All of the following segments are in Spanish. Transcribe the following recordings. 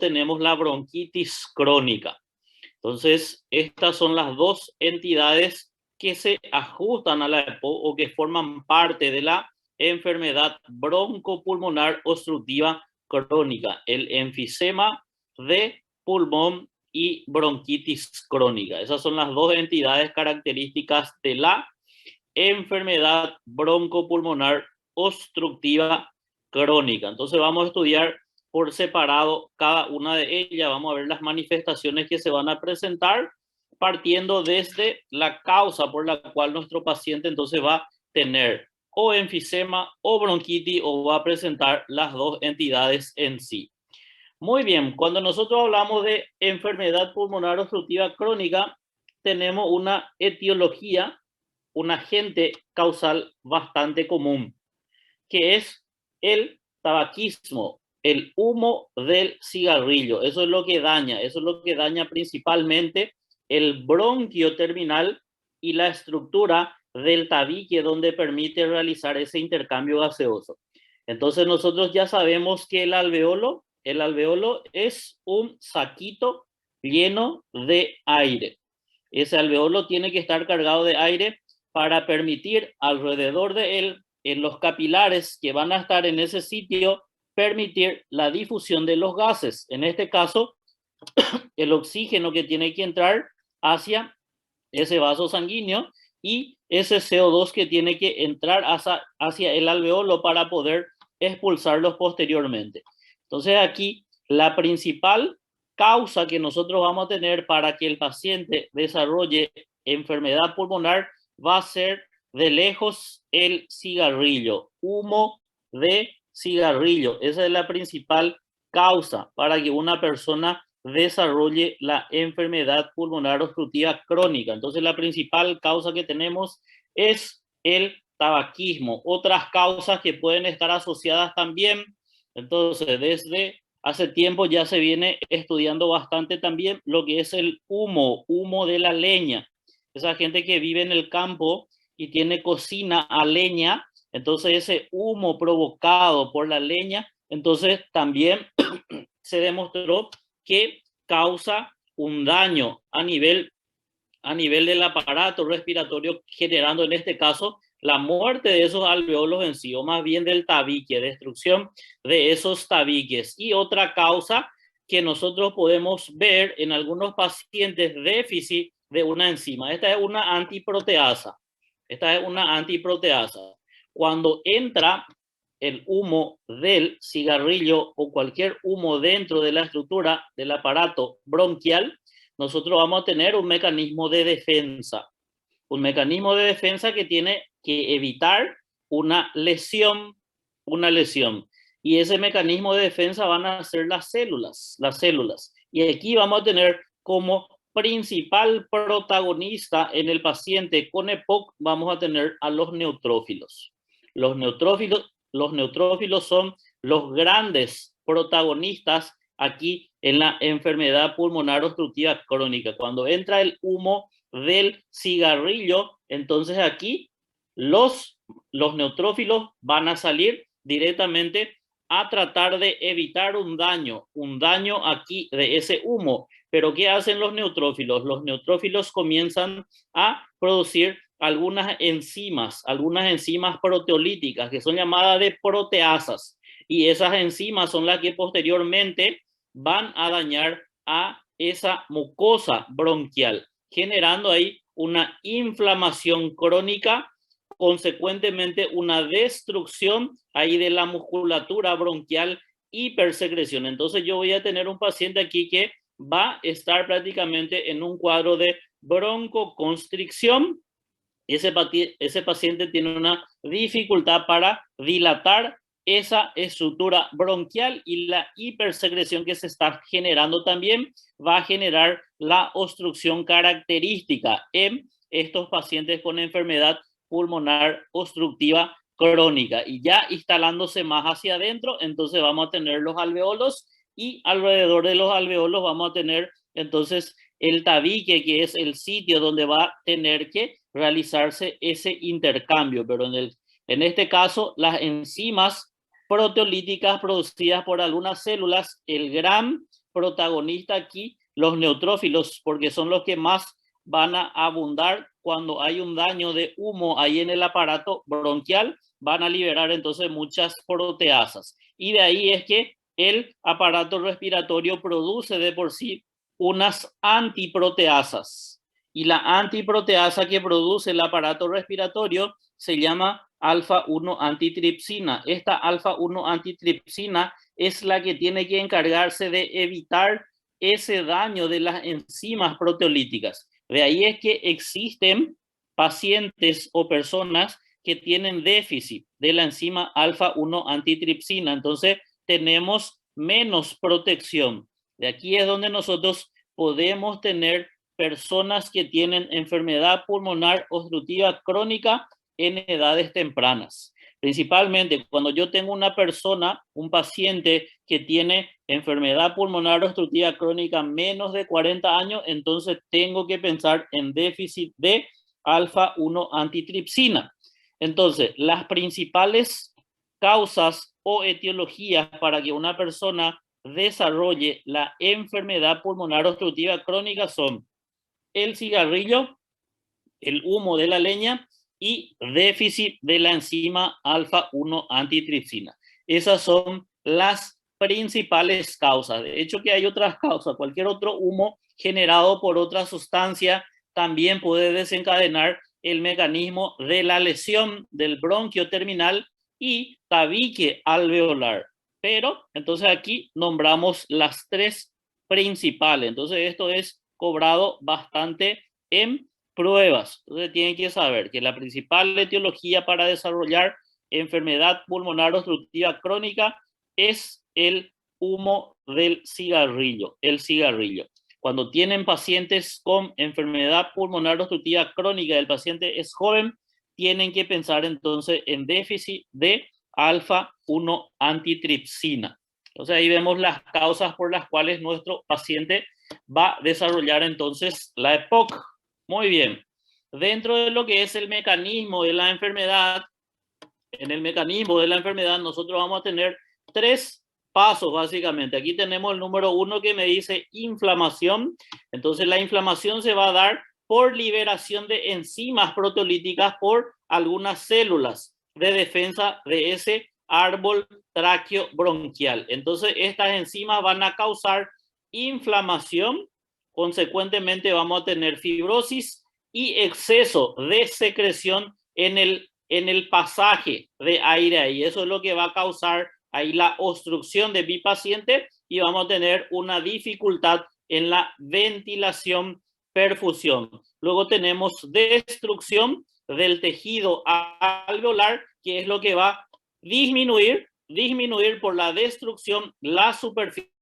tenemos la bronquitis crónica. Entonces, estas son las dos entidades que se ajustan a la EPO o que forman parte de la enfermedad broncopulmonar obstructiva crónica, el enfisema de pulmón y bronquitis crónica. Esas son las dos entidades características de la enfermedad broncopulmonar obstructiva crónica. Entonces vamos a estudiar por separado cada una de ellas. Vamos a ver las manifestaciones que se van a presentar partiendo desde la causa por la cual nuestro paciente entonces va a tener o enfisema o bronquitis o va a presentar las dos entidades en sí. Muy bien, cuando nosotros hablamos de enfermedad pulmonar obstructiva crónica, tenemos una etiología, un agente causal bastante común, que es el tabaquismo, el humo del cigarrillo. Eso es lo que daña principalmente el bronquio terminal y la estructura del tabique donde permite realizar ese intercambio gaseoso. Entonces nosotros ya sabemos que el alveolo es un saquito lleno de aire. Ese alveolo tiene que estar cargado de aire para permitir alrededor de él, en los capilares que van a estar en ese sitio, permitir la difusión de los gases. En este caso, el oxígeno que tiene que entrar hacia ese vaso sanguíneo y ese CO2 que tiene que entrar hacia el alveolo para poder expulsarlos posteriormente. Entonces aquí la principal causa que nosotros vamos a tener para que el paciente desarrolle enfermedad pulmonar va a ser de lejos el cigarrillo, humo de cigarrillo. Esa es la principal causa para que una persona desarrolle la enfermedad pulmonar obstructiva crónica. Entonces la principal causa que tenemos es el tabaquismo. Otras causas que pueden estar asociadas también. Entonces desde hace tiempo ya se viene estudiando bastante también lo que es el humo de la leña. Esa gente que vive en el campo y tiene cocina a leña, entonces ese humo provocado por la leña, entonces también se demostró que causa un daño a nivel del aparato respiratorio, generando en este caso la muerte de esos alveolos en sí, o más bien del tabique, destrucción de esos tabiques. Y otra causa que nosotros podemos ver en algunos pacientes, déficit de una enzima. Esta es una antiproteasa. Cuando entra el humo del cigarrillo o cualquier humo dentro de la estructura del aparato bronquial, nosotros vamos a tener un mecanismo de defensa. Un mecanismo de defensa que tiene que evitar una lesión. Y ese mecanismo de defensa van a ser las células. Y aquí vamos a tener como principal protagonista en el paciente con EPOC, vamos a tener a los neutrófilos. Los neutrófilos son los grandes protagonistas aquí en la enfermedad pulmonar obstructiva crónica. Cuando entra el humo del cigarrillo, entonces aquí los neutrófilos van a salir directamente a tratar de evitar un daño aquí de ese humo. Pero ¿qué hacen los neutrófilos? Los neutrófilos comienzan a producir algunas enzimas proteolíticas que son llamadas de proteasas. Y esas enzimas son las que posteriormente van a dañar a esa mucosa bronquial, generando ahí una inflamación crónica, consecuentemente una destrucción ahí de la musculatura bronquial, hipersecreción. Entonces yo voy a tener un paciente aquí que va a estar prácticamente en un cuadro de broncoconstricción. Ese paciente tiene una dificultad para dilatar esa estructura bronquial y la hipersecreción que se está generando también va a generar la obstrucción característica en estos pacientes con enfermedad pulmonar obstructiva crónica. Y ya instalándose más hacia adentro, entonces vamos a tener los alveolos y alrededor de los alveolos vamos a tener entonces el tabique, que es el sitio donde va a tener que realizarse ese intercambio. Pero en este caso, las enzimas proteolíticas producidas por algunas células, el gran protagonista aquí los neutrófilos, porque son los que más van a abundar cuando hay un daño de humo ahí en el aparato bronquial, van a liberar entonces muchas proteasas. Y de ahí es que el aparato respiratorio produce de por sí unas antiproteasas. Y la antiproteasa que produce el aparato respiratorio se llama alfa-1 antitripsina. Esta alfa-1 antitripsina es la que tiene que encargarse de evitar ese daño de las enzimas proteolíticas. De ahí es que existen pacientes o personas que tienen déficit de la enzima alfa-1 antitripsina. Entonces, tenemos menos protección. De aquí es donde nosotros podemos tener personas que tienen enfermedad pulmonar obstructiva crónica en edades tempranas. Principalmente cuando yo tengo una persona, un paciente que tiene enfermedad pulmonar obstructiva crónica menos de 40 años, entonces tengo que pensar en déficit de alfa-1 antitripsina. Entonces, las principales causas o etiologías para que una persona desarrolle la enfermedad pulmonar obstructiva crónica son el cigarrillo, el humo de la leña y déficit de la enzima alfa-1 antitripsina. Esas son las principales causas. De hecho, que hay otras causas. Cualquier otro humo generado por otra sustancia también puede desencadenar el mecanismo de la lesión del bronquio terminal y tabique alveolar. Pero entonces aquí nombramos las tres principales. Entonces esto es cobrado bastante en pruebas. Entonces tienen que saber que la principal etiología para desarrollar enfermedad pulmonar obstructiva crónica es el humo del cigarrillo, el cigarrillo. Cuando tienen pacientes con enfermedad pulmonar obstructiva crónica y el paciente es joven, tienen que pensar entonces en déficit de alfa-1 antitripsina. Entonces ahí vemos las causas por las cuales nuestro paciente va a desarrollar entonces la EPOC. Muy bien. Dentro de lo que es el mecanismo de la enfermedad, en el mecanismo de la enfermedad nosotros vamos a tener tres pasos básicamente. Aquí tenemos el número 1 que me dice inflamación. Entonces la inflamación se va a dar por liberación de enzimas proteolíticas por algunas células de defensa de ese árbol tráqueo bronquial. Entonces estas enzimas van a causar inflamación, consecuentemente vamos a tener fibrosis y exceso de secreción en el pasaje de aire ahí. Eso es lo que va a causar ahí la obstrucción de mi paciente y vamos a tener una dificultad en la ventilación, perfusión. Luego tenemos destrucción del tejido alveolar, que es lo que va a disminuir por la destrucción la superficie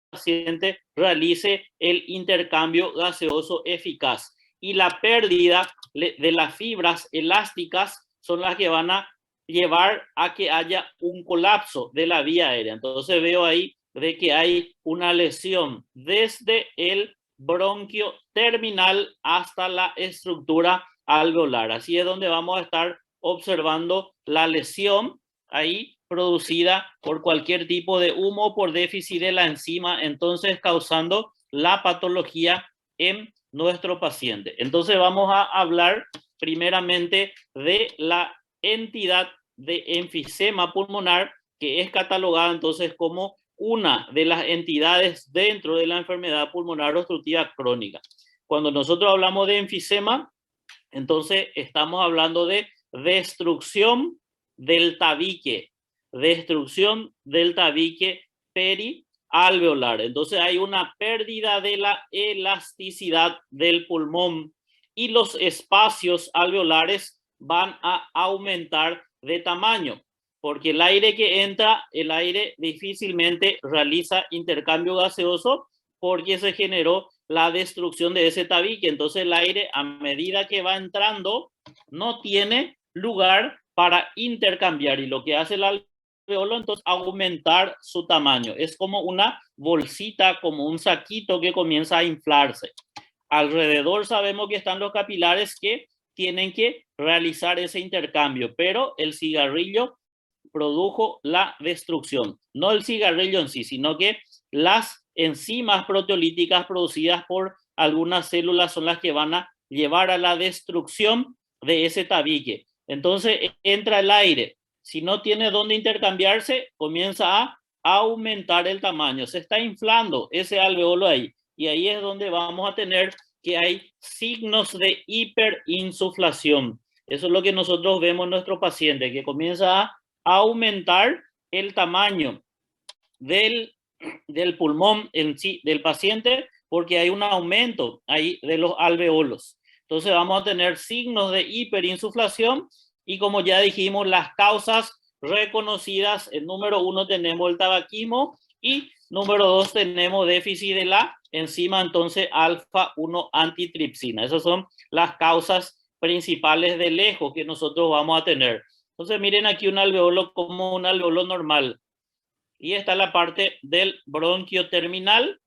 paciente realice el intercambio gaseoso eficaz. Y la pérdida de las fibras elásticas son las que van a llevar a que haya un colapso de la vía aérea. Entonces veo ahí de que hay una lesión desde el bronquio terminal hasta la estructura alveolar. Así es donde vamos a estar observando la lesión ahí producida por cualquier tipo de humo por déficit de la enzima, entonces causando la patología en nuestro paciente. Entonces vamos a hablar primeramente de la entidad de enfisema pulmonar, que es catalogada entonces como una de las entidades dentro de la enfermedad pulmonar obstructiva crónica. Cuando nosotros hablamos de enfisema, entonces estamos hablando de destrucción del tabique perialveolar. Entonces hay una pérdida de la elasticidad del pulmón y los espacios alveolares van a aumentar de tamaño, porque el aire que entra, el aire difícilmente realiza intercambio gaseoso porque se generó la destrucción de ese tabique. Entonces el aire, a medida que va entrando, no tiene lugar para intercambiar, y lo que hace el alveolo entonces aumentar su tamaño. Es como una bolsita, como un saquito que comienza a inflarse. Alrededor sabemos que están los capilares que tienen que realizar ese intercambio, pero el cigarrillo produjo la destrucción. No el cigarrillo en sí, sino que las enzimas proteolíticas producidas por algunas células son las que van a llevar a la destrucción de ese tabique. Entonces entra el aire. Si no tiene dónde intercambiarse, comienza a aumentar el tamaño. Se está inflando ese alveolo ahí. Y ahí es donde vamos a tener que hay signos de hiperinsuflación. Eso es lo que nosotros vemos en nuestro paciente, que comienza a aumentar el tamaño del pulmón en sí, del paciente, porque hay un aumento ahí de los alveolos. Entonces vamos a tener signos de hiperinsuflación y como ya dijimos, las causas reconocidas, en número 1 tenemos el tabaquismo y número 2 tenemos déficit de la enzima entonces alfa 1 antitripsina. Esas son las causas principales de lejos que nosotros vamos a tener. Entonces miren aquí un alveolo como un alveolo normal. Y está la parte del bronquio terminal,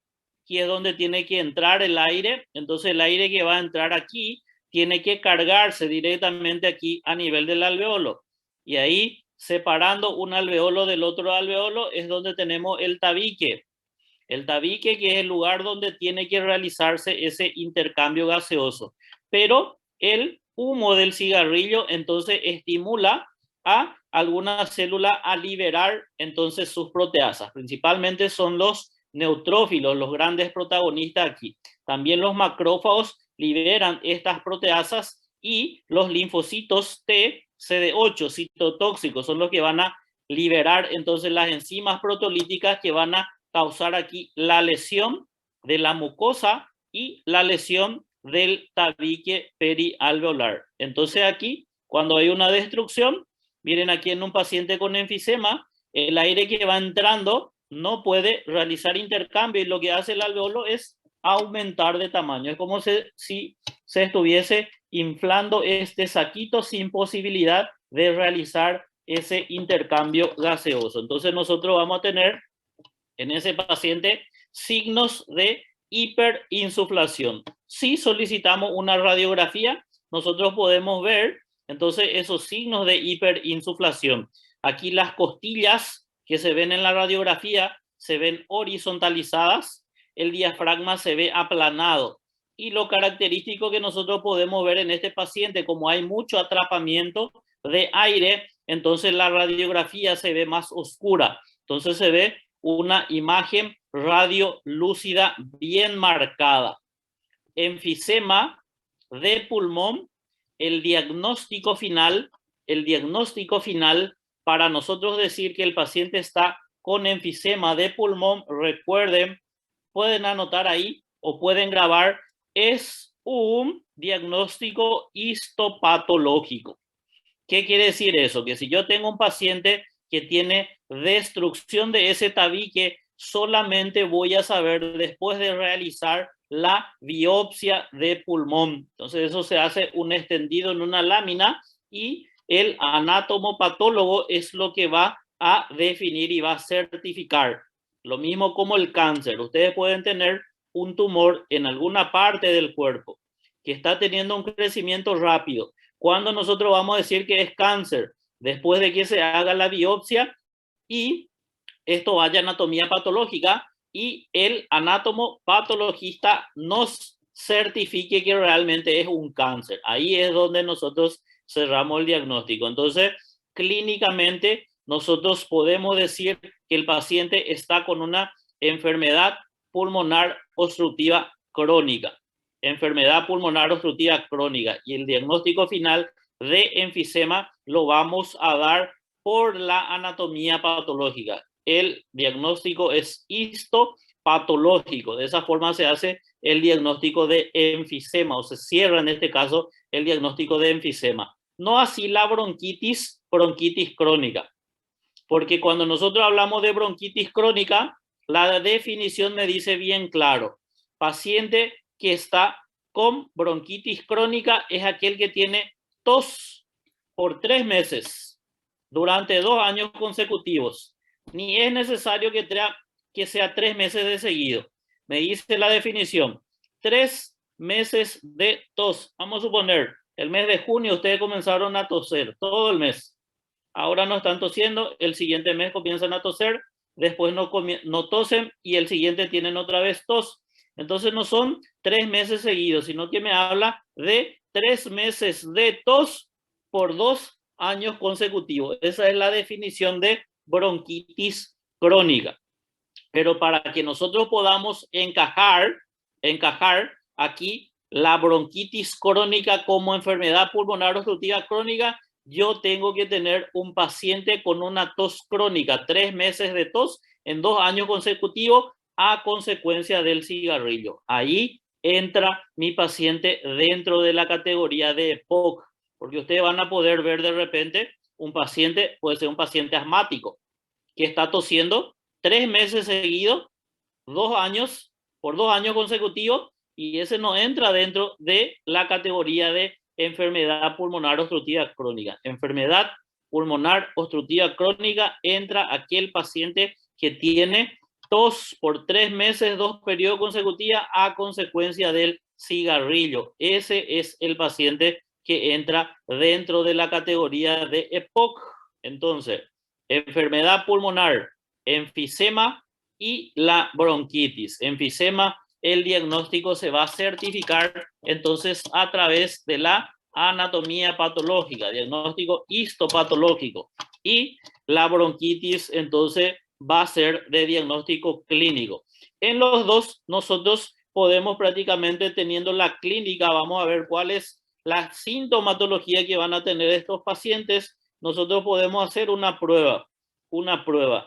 que es donde tiene que entrar el aire. Entonces el aire que va a entrar aquí tiene que cargarse directamente aquí a nivel del alveolo. Y ahí, separando un alveolo del otro alveolo, es donde tenemos el tabique. El tabique, que es el lugar donde tiene que realizarse ese intercambio gaseoso. Pero el humo del cigarrillo entonces estimula a alguna célula a liberar entonces sus proteasas. Principalmente son los neutrófilos, los grandes protagonistas aquí. También los macrófagos liberan estas proteasas y los linfocitos T, CD8, citotóxicos, son los que van a liberar entonces las enzimas proteolíticas que van a causar aquí la lesión de la mucosa y la lesión del tabique perialveolar. Entonces aquí, cuando hay una destrucción, miren aquí en un paciente con enfisema, el aire que va entrando no puede realizar intercambio y lo que hace el alveolo es aumentar de tamaño. Es como si se estuviese inflando este saquito sin posibilidad de realizar ese intercambio gaseoso. Entonces nosotros vamos a tener en ese paciente signos de hiperinsuflación. Si solicitamos una radiografía, nosotros podemos ver entonces esos signos de hiperinsuflación. Aquí las costillas que se ven en la radiografía se ven horizontalizadas, el diafragma se ve aplanado. Y lo característico que nosotros podemos ver en este paciente, como hay mucho atrapamiento de aire, entonces la radiografía se ve más oscura. Entonces se ve una imagen radiolúcida bien marcada. Enfisema de pulmón, el diagnóstico final para nosotros decir que el paciente está con enfisema de pulmón, recuerden, pueden anotar ahí o pueden grabar, es un diagnóstico histopatológico. ¿Qué quiere decir eso? Que si yo tengo un paciente que tiene destrucción de ese tabique, solamente voy a saber después de realizar la biopsia de pulmón. Entonces eso se hace un extendido en una lámina y el anatomopatólogo es lo que va a definir y va a certificar. Lo mismo como el cáncer. Ustedes pueden tener un tumor en alguna parte del cuerpo que está teniendo un crecimiento rápido. ¿Cuándo nosotros vamos a decir que es cáncer? Después de que se haga la biopsia y esto vaya a anatomía patológica y el anátomo patologista nos certifique que realmente es un cáncer. Ahí es donde nosotros cerramos el diagnóstico. Entonces, clínicamente, nosotros podemos decir que el paciente está con una enfermedad pulmonar obstructiva crónica. Enfermedad pulmonar obstructiva crónica. Y el diagnóstico final de enfisema lo vamos a dar por la anatomía patológica. El diagnóstico es histopatológico. De esa forma se hace el diagnóstico de enfisema o se cierra en este caso el diagnóstico de enfisema. No así la bronquitis crónica. Porque cuando nosotros hablamos de bronquitis crónica, la definición me dice bien claro. Paciente que está con bronquitis crónica es aquel que tiene tos por 3 meses durante 2 años consecutivos. Ni es necesario que sea 3 meses de seguido. Me dice la definición. 3 meses de tos. Vamos a suponer, el mes de junio ustedes comenzaron a toser todo el mes. Ahora no están tosiendo, el siguiente mes comienzan a toser, después no tosen y el siguiente tienen otra vez tos. Entonces no son 3 meses seguidos, sino que me habla de 3 meses de tos por 2 años consecutivos. Esa es la definición de bronquitis crónica. Pero para que nosotros podamos encajar aquí la bronquitis crónica como enfermedad pulmonar obstructiva crónica, yo tengo que tener un paciente con una tos crónica, 3 meses de tos en 2 años consecutivos a consecuencia del cigarrillo. Ahí entra mi paciente dentro de la categoría de EPOC, porque ustedes van a poder ver de repente un paciente, puede ser un paciente asmático, que está tosiendo 3 meses seguidos, 2 años, por 2 años consecutivos, y ese no entra dentro de la categoría de enfermedad pulmonar obstructiva crónica. Enfermedad pulmonar obstructiva crónica entra aquel paciente que tiene tos por 3 meses, 2 periodos consecutivos a consecuencia del cigarrillo. Ese es el paciente que entra dentro de la categoría de EPOC. Entonces, enfermedad pulmonar, enfisema y la bronquitis. Enfisema, el diagnóstico se va a certificar entonces a través de la anatomía patológica, diagnóstico histopatológico, y la bronquitis entonces va a ser de diagnóstico clínico. En los dos nosotros podemos prácticamente, teniendo la clínica, vamos a ver cuál es la sintomatología que van a tener estos pacientes. Nosotros podemos hacer una prueba.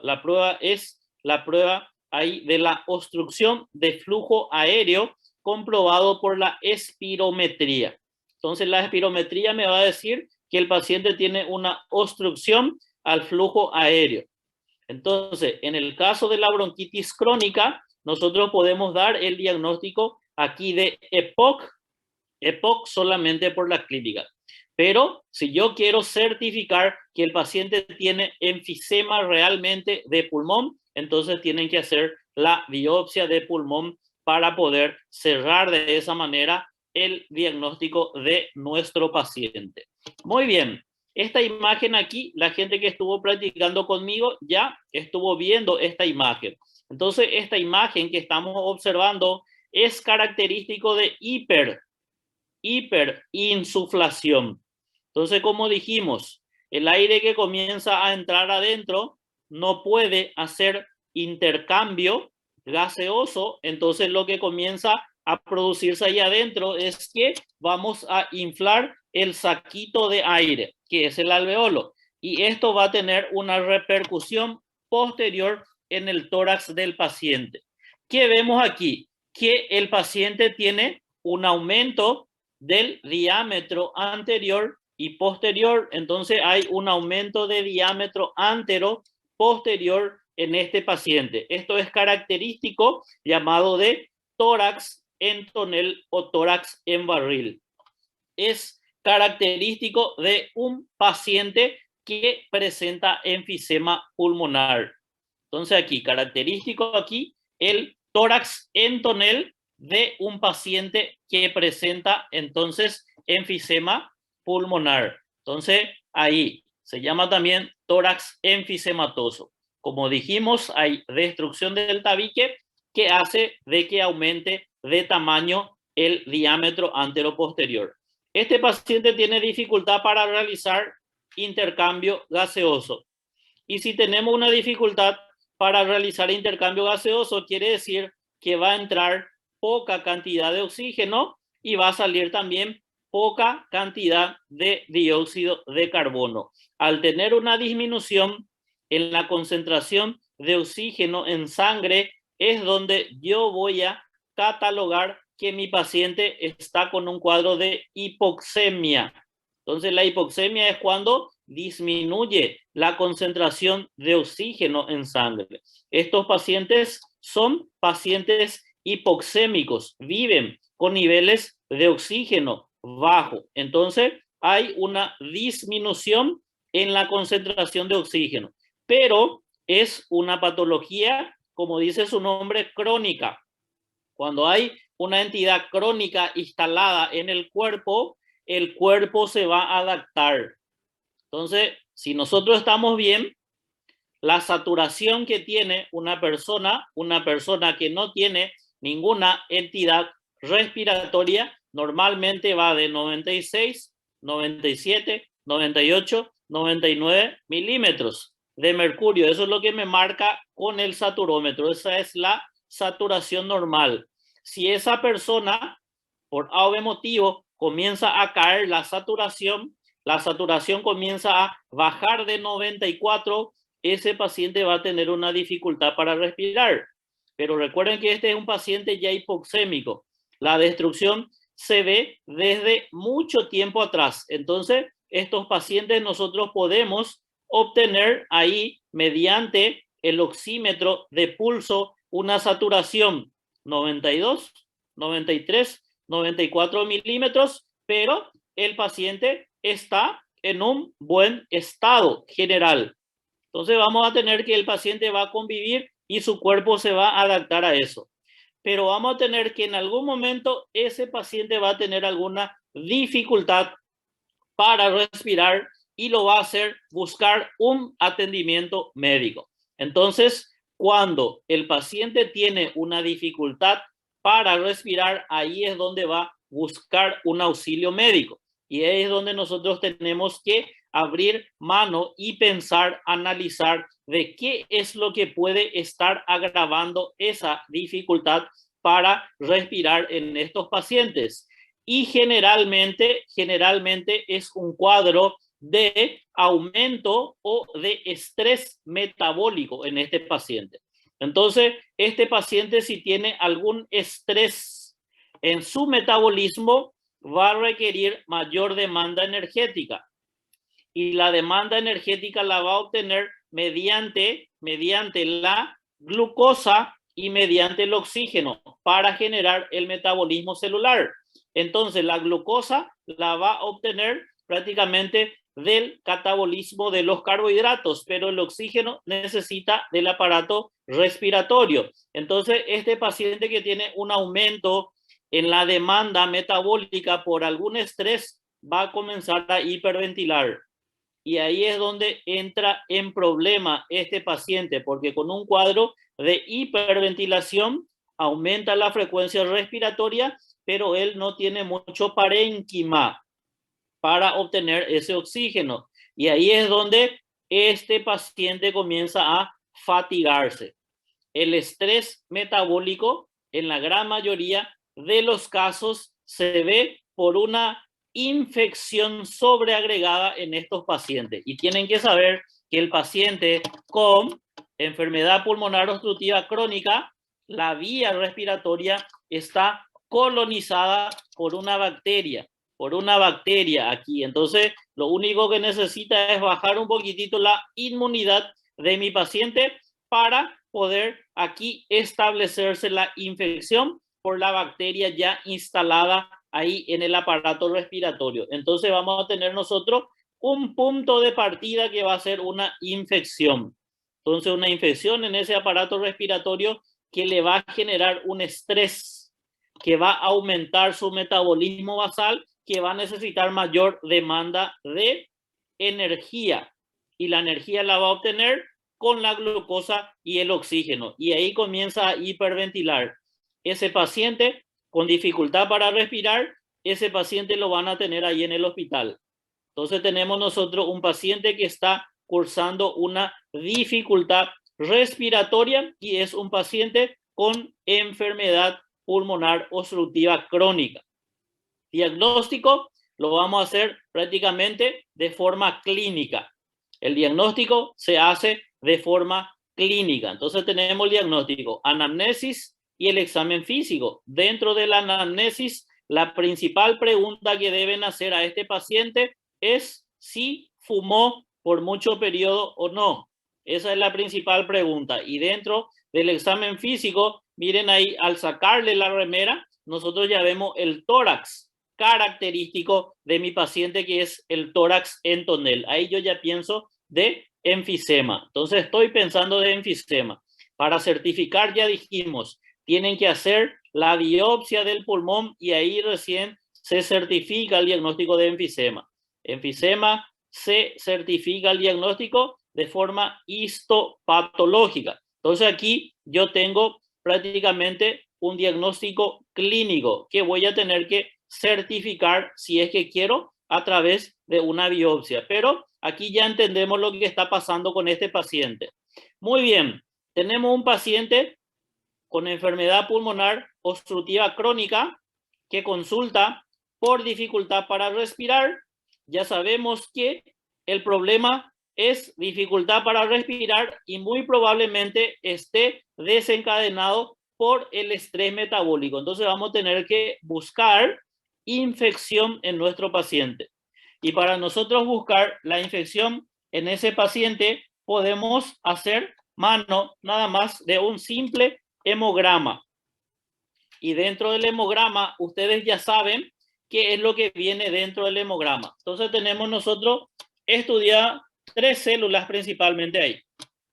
La prueba es la prueba ahí de la obstrucción de flujo aéreo comprobado por la espirometría. Entonces la espirometría me va a decir que el paciente tiene una obstrucción al flujo aéreo. Entonces, en el caso de la bronquitis crónica, nosotros podemos dar el diagnóstico aquí de EPOC solamente por la clínica. Pero si yo quiero certificar que el paciente tiene enfisema realmente de pulmón, entonces tienen que hacer la biopsia de pulmón para poder cerrar de esa manera el diagnóstico de nuestro paciente. Muy bien, esta imagen aquí, la gente que estuvo practicando conmigo ya estuvo viendo esta imagen. Entonces, esta imagen que estamos observando es característico de hiperinsuflación. Entonces, como dijimos, el aire que comienza a entrar adentro no puede hacer intercambio gaseoso, entonces lo que comienza a producirse ahí adentro es que vamos a inflar el saquito de aire, que es el alveolo, y esto va a tener una repercusión posterior en el tórax del paciente. ¿Qué vemos aquí? Que el paciente tiene un aumento del diámetro anterior y posterior, entonces hay un aumento de diámetro antero-posterior en este paciente. Esto es característico, llamado de tórax en tonel o tórax en barril. Es característico de un paciente que presenta enfisema pulmonar. Entonces aquí, característico aquí, el tórax en tonel de un paciente que presenta entonces enfisema pulmonar. Entonces ahí se llama también tórax enfisematoso. Como dijimos, hay destrucción del tabique que hace de que aumente de tamaño el diámetro anteroposterior. Este paciente tiene dificultad para realizar intercambio gaseoso. Y si tenemos una dificultad para realizar intercambio gaseoso, quiere decir que va a entrar poca cantidad de oxígeno y va a salir también poca cantidad de dióxido de carbono. Al tener una disminución en la concentración de oxígeno en sangre, es donde yo voy a catalogar que mi paciente está con un cuadro de hipoxemia. Entonces, la hipoxemia es cuando disminuye la concentración de oxígeno en sangre. Estos pacientes son pacientes hipoxémicos, viven con niveles de oxígeno bajo. Entonces, hay una disminución en la concentración de oxígeno, pero es una patología, como dice su nombre, crónica. Cuando hay una entidad crónica instalada en el cuerpo se va a adaptar. Entonces, si nosotros estamos bien, la saturación que tiene una persona que no tiene ninguna entidad respiratoria, normalmente va de 96, 97, 98, 99 milímetros de mercurio. Eso es lo que me marca con el saturómetro. Esa es la saturación normal. Si esa persona, por A o B motivo, comienza a caer la saturación comienza a bajar de 94, ese paciente va a tener una dificultad para respirar. Pero recuerden que este es un paciente ya hipoxémico. La destrucción se ve desde mucho tiempo atrás. Entonces, estos pacientes nosotros podemos obtener ahí, mediante el oxímetro de pulso, una saturación 92, 93, 94 milímetros, pero el paciente está en un buen estado general. Entonces vamos a tener que el paciente va a convivir y su cuerpo se va a adaptar a eso. Pero vamos a tener que en algún momento ese paciente va a tener alguna dificultad para respirar y lo va a hacer buscar un atendimiento médico. Entonces, cuando el paciente tiene una dificultad para respirar, ahí es donde va a buscar un auxilio médico. Y ahí es donde nosotros tenemos que abrir mano y pensar, analizar de qué es lo que puede estar agravando esa dificultad para respirar en estos pacientes. Y generalmente es un cuadro de aumento o de estrés metabólico en este paciente. Entonces, este paciente, si tiene algún estrés en su metabolismo, va a requerir mayor demanda energética. Y la demanda energética la va a obtener mediante la glucosa y mediante el oxígeno para generar el metabolismo celular. Entonces, la glucosa la va a obtener prácticamente del catabolismo de los carbohidratos, pero el oxígeno necesita del aparato respiratorio. Entonces, este paciente que tiene un aumento en la demanda metabólica por algún estrés va a comenzar a hiperventilar. Y ahí es donde entra en problema este paciente, porque con un cuadro de hiperventilación aumenta la frecuencia respiratoria, pero él no tiene mucho parénquima para obtener ese oxígeno. Y ahí es donde este paciente comienza a fatigarse. El estrés metabólico, en la gran mayoría de los casos, se ve por una infección sobreagregada en estos pacientes. Y tienen que saber que el paciente con enfermedad pulmonar obstructiva crónica, la vía respiratoria está colonizada por una bacteria aquí. Entonces, lo único que necesita es bajar un poquitito la inmunidad de mi paciente para poder aquí establecerse la infección por la bacteria ya instalada ahí en el aparato respiratorio. Entonces vamos a tener nosotros un punto de partida que va a ser una infección. Entonces una infección en ese aparato respiratorio que le va a generar un estrés, que va a aumentar su metabolismo basal, que va a necesitar mayor demanda de energía. Y la energía la va a obtener con la glucosa y el oxígeno. Y ahí comienza a hiperventilar. Ese paciente con dificultad para respirar, ese paciente lo van a tener ahí en el hospital. Entonces tenemos nosotros un paciente que está cursando una dificultad respiratoria y es un paciente con enfermedad pulmonar obstructiva crónica. Diagnóstico lo vamos a hacer prácticamente de forma clínica. El diagnóstico se hace de forma clínica. Entonces tenemos el diagnóstico, anamnesis y el examen físico. Dentro de la anamnesis, la principal pregunta que deben hacer a este paciente es si fumó por mucho periodo o no. Esa es la principal pregunta. Y dentro del examen físico, miren ahí, al sacarle la remera, nosotros ya vemos el tórax característico de mi paciente, que es el tórax en tonel. Ahí yo ya pienso de enfisema. Entonces estoy pensando de enfisema. Para certificar, ya dijimos, tienen que hacer la biopsia del pulmón y ahí recién se certifica el diagnóstico de enfisema. Enfisema, se certifica el diagnóstico de forma histopatológica. Entonces aquí yo tengo prácticamente un diagnóstico clínico que voy a tener que certificar si es que quiero a través de una biopsia. Pero aquí ya entendemos lo que está pasando con este paciente. Muy bien, tenemos un paciente con enfermedad pulmonar obstructiva crónica que consulta por dificultad para respirar. Ya sabemos que el problema es dificultad para respirar y muy probablemente esté desencadenado por el estrés metabólico. Entonces vamos a tener que buscar infección en nuestro paciente. Y para nosotros buscar la infección en ese paciente, podemos hacer mano nada más de un simple hemograma. Y dentro del hemograma, ustedes ya saben qué es lo que viene dentro del hemograma. Entonces tenemos nosotros estudiar 3 células principalmente ahí.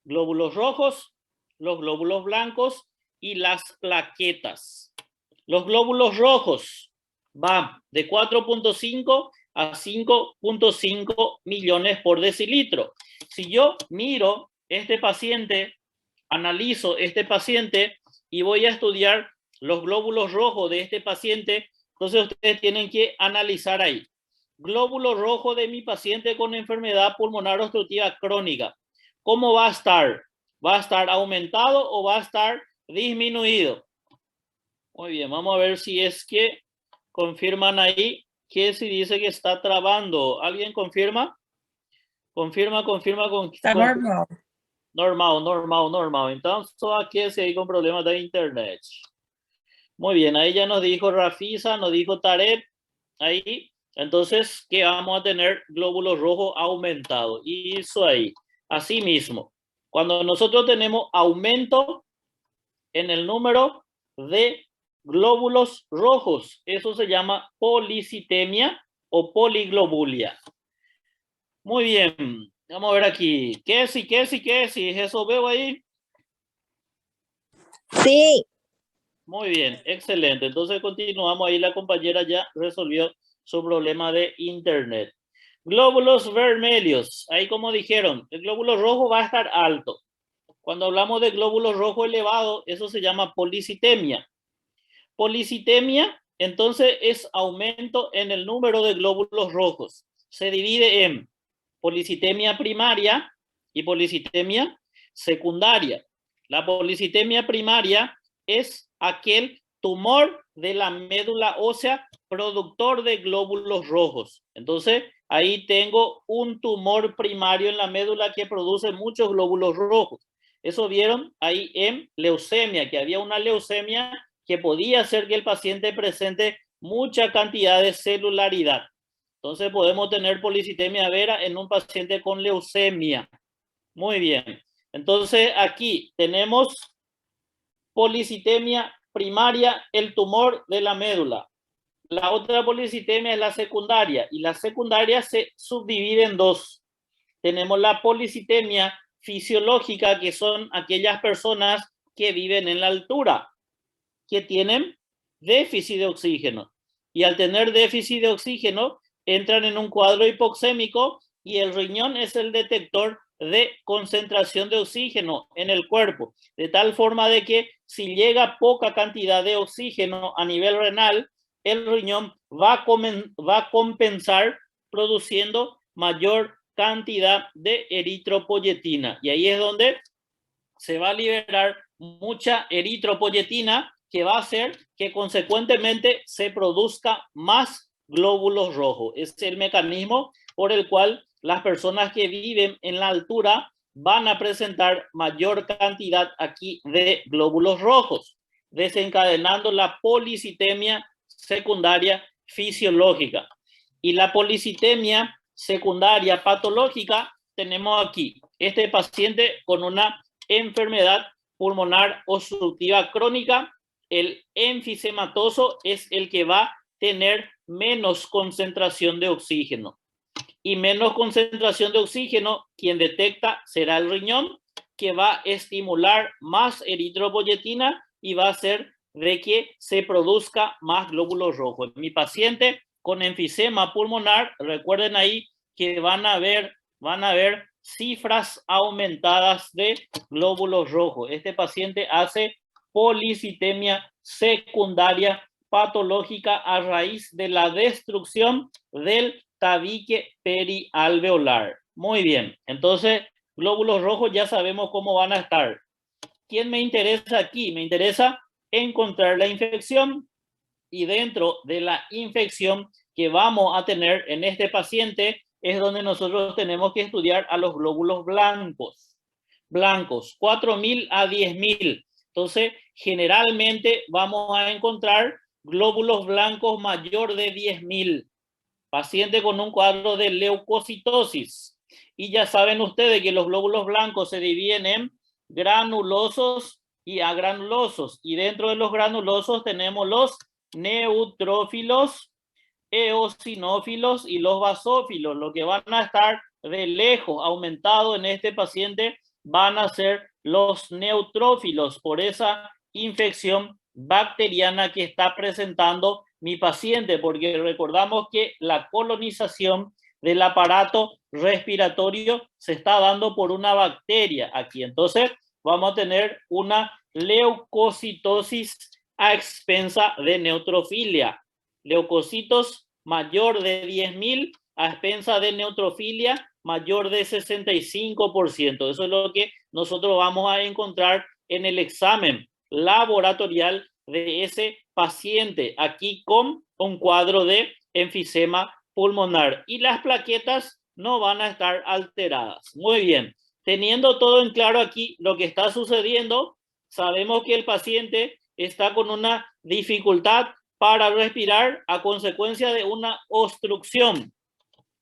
Glóbulos rojos, los glóbulos blancos y las plaquetas. Los glóbulos rojos van de 4.5 a 5.5 millones por decilitro. Si yo miro este paciente, analizo este paciente y voy a estudiar los glóbulos rojos de este paciente, entonces ustedes tienen que analizar ahí. Glóbulo rojo de mi paciente con enfermedad pulmonar obstructiva crónica. ¿Cómo va a estar? ¿Va a estar aumentado o va a estar disminuido? Muy bien, vamos a ver si es que confirman ahí que si dice que está trabando. ¿Alguien confirma? Confirma. Está normal. Normal. Entonces, aquí sí hay con problemas de internet. Muy bien, ahí ya nos dijo Rafisa, nos dijo Tarek, ahí. Entonces, ¿qué vamos a tener? Glóbulos rojos aumentados. Y eso ahí. Así mismo, cuando nosotros tenemos aumento en el número de glóbulos rojos, eso se llama policitemia o poliglobulia. Muy bien, vamos a ver aquí. ¿Qué sí? ¿Eso veo ahí? Sí. Muy bien, excelente. Entonces continuamos ahí. La compañera ya resolvió su problema de internet. Glóbulos vermelhos. Ahí como dijeron, el glóbulo rojo va a estar alto. Cuando hablamos de glóbulos rojos elevados, eso se llama policitemia. Policitemia, entonces, es aumento en el número de glóbulos rojos. Se divide en policitemia primaria y policitemia secundaria. La policitemia primaria es aquel tumor de la médula ósea productor de glóbulos rojos. Entonces, ahí tengo un tumor primario en la médula que produce muchos glóbulos rojos. Eso vieron ahí en leucemia, que había una leucemia que podía hacer que el paciente presente mucha cantidad de celularidad. Entonces podemos tener policitemia vera en un paciente con leucemia. Muy bien. Entonces aquí tenemos policitemia primaria, el tumor de la médula. La otra policitemia es la secundaria y la secundaria se subdivide en dos. Tenemos la policitemia fisiológica, que son aquellas personas que viven en la altura, que tienen déficit de oxígeno. Y al tener déficit de oxígeno, entran en un cuadro hipoxémico y el riñón es el detector de concentración de oxígeno en el cuerpo, de tal forma de que si llega poca cantidad de oxígeno a nivel renal, el riñón va a compensar produciendo mayor cantidad de eritropoyetina. Y ahí es donde se va a liberar mucha eritropoyetina, que va a hacer que consecuentemente se produzca más glóbulos rojos. Es el mecanismo por el cual las personas que viven en la altura van a presentar mayor cantidad aquí de glóbulos rojos, desencadenando la policitemia secundaria fisiológica. Y la policitemia secundaria patológica tenemos aquí este paciente con una enfermedad pulmonar obstructiva crónica. El enfisematoso es el que va a tener menos concentración de oxígeno. Y menos concentración de oxígeno, quien detecta será el riñón, que va a estimular más eritropoyetina y va a hacer de que se produzca más glóbulos rojos. Mi paciente con enfisema pulmonar, recuerden ahí que van a ver cifras aumentadas de glóbulos rojos. Este paciente hace policitemia secundaria patológica a raíz de la destrucción del tabique perialveolar. Muy bien, entonces glóbulos rojos ya sabemos cómo van a estar. ¿Quién me interesa aquí? Me interesa encontrar la infección, y dentro de la infección que vamos a tener en este paciente es donde nosotros tenemos que estudiar a los glóbulos blancos. 4.000 a 10.000. Entonces, generalmente vamos a encontrar glóbulos blancos mayor de 10.000. Paciente con un cuadro de leucocitosis. Y ya saben ustedes que los glóbulos blancos se dividen en granulosos y agranulosos. Y dentro de los granulosos tenemos los neutrófilos, eosinófilos y los basófilos. Lo que van a estar de lejos aumentados en este paciente van a ser los neutrófilos por esa infección bacteriana que está presentando mi paciente, porque recordamos que la colonización del aparato respiratorio se está dando por una bacteria aquí. Entonces vamos a tener una leucocitosis a expensa de neutrofilia. Leucocitos mayor de 10.000 a expensa de neutrofilia mayor de 65%. Eso es lo que nosotros vamos a encontrar en el examen laboratorial de ese paciente, aquí con un cuadro de enfisema pulmonar. Y las plaquetas no van a estar alteradas. Muy bien. Teniendo todo en claro aquí lo que está sucediendo, sabemos que el paciente está con una dificultad para respirar a consecuencia de una obstrucción.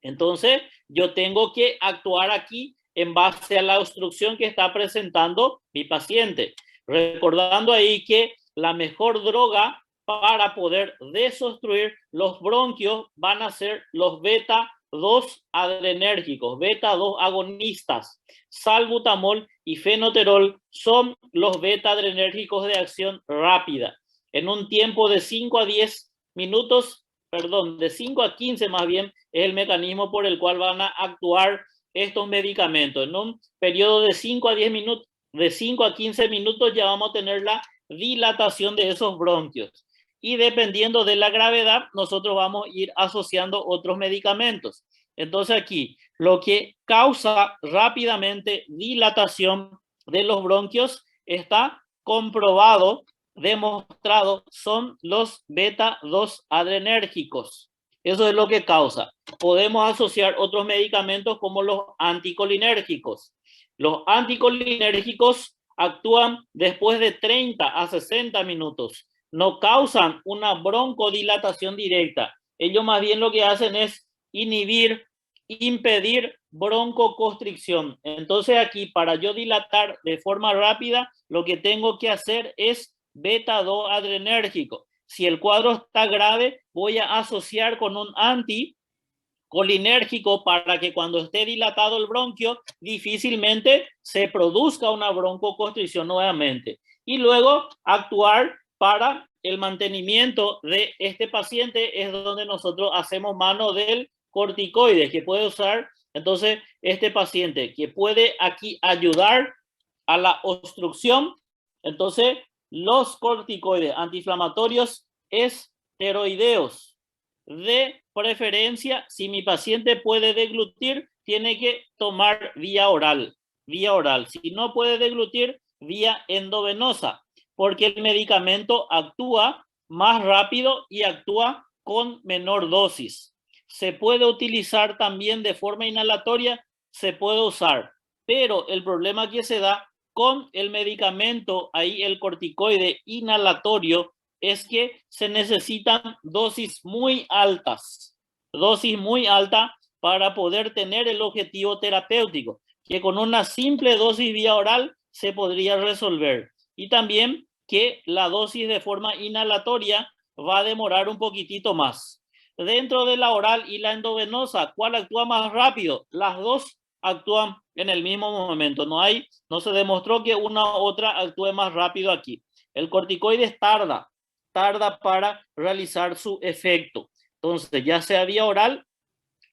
Entonces, yo tengo que actuar aquí en base a la obstrucción que está presentando mi paciente. Recordando ahí que la mejor droga para poder desobstruir los bronquios van a ser los beta-2 adrenérgicos, beta-2 agonistas. Salbutamol y fenoterol son los beta-adrenérgicos de acción rápida. En un tiempo de 5 a 10 minutos, perdón, de 5 a 15 más bien, es el mecanismo por el cual van a actuar estos medicamentos. En un periodo de 5 a 10 minutos, de 5 a 15 minutos ya vamos a tener la dilatación de esos bronquios. Y dependiendo de la gravedad, nosotros vamos a ir asociando otros medicamentos. Entonces aquí, lo que causa rápidamente dilatación de los bronquios está comprobado, demostrado, son los beta-2 adrenérgicos. Eso es lo que causa. Podemos asociar otros medicamentos como los anticolinérgicos. Los anticolinérgicos actúan después de 30 a 60 minutos. No causan una broncodilatación directa. Ellos más bien lo que hacen es inhibir, impedir broncoconstricción. Entonces aquí, para yo dilatar de forma rápida, lo que tengo que hacer es beta-2 adrenérgico. Si el cuadro está grave, voy a asociar con un anticolinérgico para que cuando esté dilatado el bronquio, difícilmente se produzca una broncoconstricción nuevamente. Y luego actuar para el mantenimiento de este paciente, es donde nosotros hacemos mano del corticoide que puede usar entonces este paciente, que puede aquí ayudar a la obstrucción. Entonces los corticoides antiinflamatorios esteroideos, de preferencia, si mi paciente puede deglutir, tiene que tomar vía oral. Si no puede deglutir, vía endovenosa, porque el medicamento actúa más rápido y actúa con menor dosis. Se puede utilizar también de forma inhalatoria, se puede usar, pero el problema que se da con el medicamento, ahí el corticoide inhalatorio, es que se necesitan dosis muy altas para poder tener el objetivo terapéutico, que con una simple dosis vía oral se podría resolver. Y también que la dosis de forma inhalatoria va a demorar un poquitito más. Dentro de la oral y la endovenosa, ¿cuál actúa más rápido? Las dos actúan en el mismo momento. No se demostró que una u otra actúe más rápido aquí. El corticoide tarda para realizar su efecto. Entonces, ya sea vía oral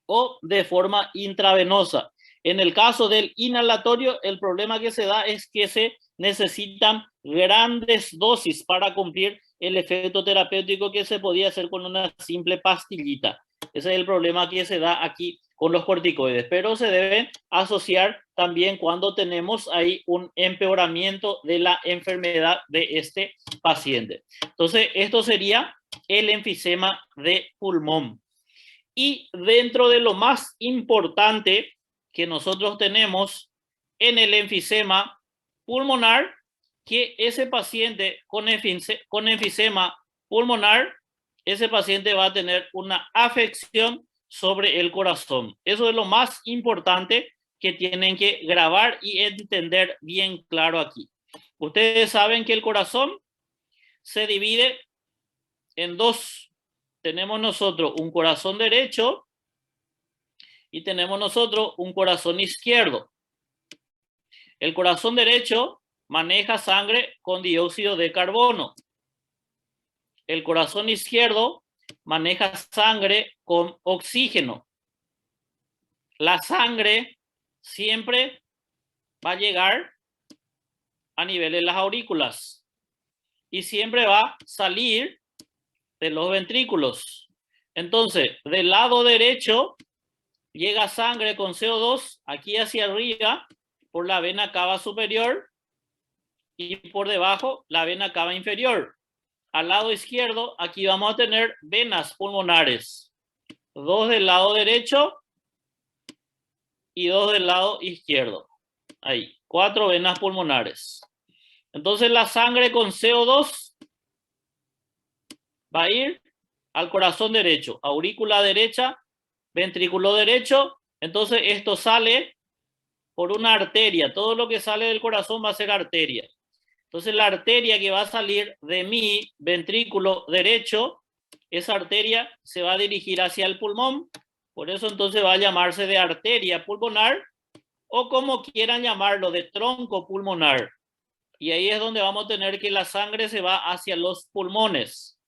o de forma intravenosa. En el caso del inhalatorio, el problema que se da es que se necesitan grandes dosis para cumplir el efecto terapéutico que se podía hacer con una simple pastillita. Ese es el problema que se da aquí con los corticoides, pero se debe asociar también cuando tenemos ahí un empeoramiento de la enfermedad de este paciente. Entonces, esto sería el enfisema de pulmón. Y dentro de lo más importante que nosotros tenemos en el enfisema pulmonar, que ese paciente con enfisema pulmonar, ese paciente va a tener una afección sobre el corazón. Eso es lo más importante que tienen que grabar y entender bien claro aquí. Ustedes saben que el corazón se divide en dos. Tenemos nosotros un corazón derecho y tenemos nosotros un corazón izquierdo. El corazón derecho maneja sangre con dióxido de carbono. El corazón izquierdo maneja sangre con oxígeno. La sangre siempre va a llegar a nivel de las aurículas y siempre va a salir de los ventrículos. Entonces, del lado derecho llega sangre con CO2 aquí hacia arriba por la vena cava superior y por debajo la vena cava inferior. Al lado izquierdo, aquí vamos a tener venas pulmonares. 2 del lado derecho y 2 del lado izquierdo. Ahí, 4 venas pulmonares. Entonces la sangre con CO2 va a ir al corazón derecho, aurícula derecha, ventrículo derecho. Entonces esto sale por una arteria. Todo lo que sale del corazón va a ser arteria. Entonces la arteria que va a salir de mi ventrículo derecho, esa arteria se va a dirigir hacia el pulmón. Por eso entonces va a llamarse de arteria pulmonar o como quieran llamarlo, de tronco pulmonar. Y ahí es donde vamos a tener que la sangre se va hacia los pulmones.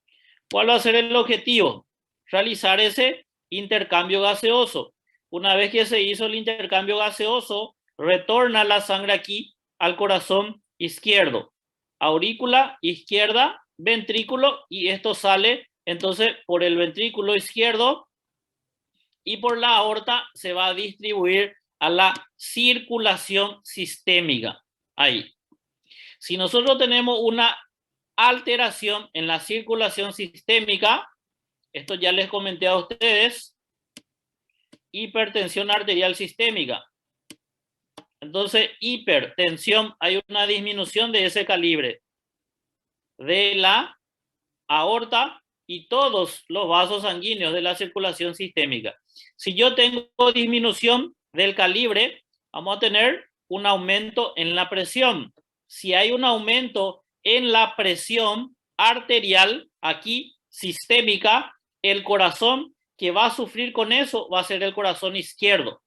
¿Cuál va a ser el objetivo? Realizar ese intercambio gaseoso. Una vez que se hizo el intercambio gaseoso, retorna la sangre aquí al corazón izquierdo. Aurícula izquierda, ventrículo, y esto sale entonces por el ventrículo izquierdo y por la aorta se va a distribuir a la circulación sistémica. Ahí. Si nosotros tenemos una alteración en la circulación sistémica, esto ya les comenté a ustedes, hipertensión arterial sistémica. Entonces, hipertensión, hay una disminución de ese calibre de la aorta y todos los vasos sanguíneos de la circulación sistémica. Si yo tengo disminución del calibre, vamos a tener un aumento en la presión. Si hay un aumento en la presión arterial, aquí, sistémica, el corazón que va a sufrir con eso va a ser el corazón izquierdo.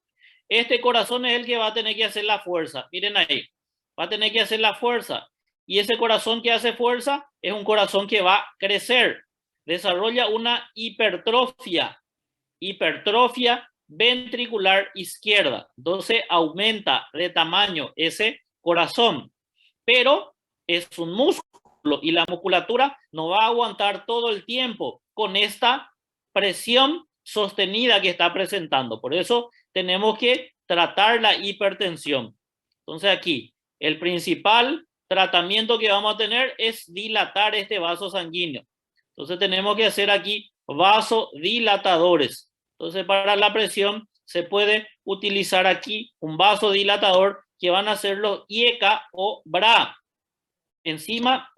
Este corazón es el que va a tener que hacer la fuerza. Miren ahí, va a tener que hacer la fuerza. Y ese corazón que hace fuerza es un corazón que va a crecer. Desarrolla una hipertrofia ventricular izquierda. Entonces aumenta de tamaño ese corazón. Pero es un músculo y la musculatura no va a aguantar todo el tiempo con esta presión sostenida que está presentando. Por eso tenemos que tratar la hipertensión. Entonces aquí, el principal tratamiento que vamos a tener es dilatar este vaso sanguíneo. Entonces tenemos que hacer aquí vasodilatadores. Entonces para la presión se puede utilizar aquí un vasodilatador que van a ser los IECA o BRA. Enzima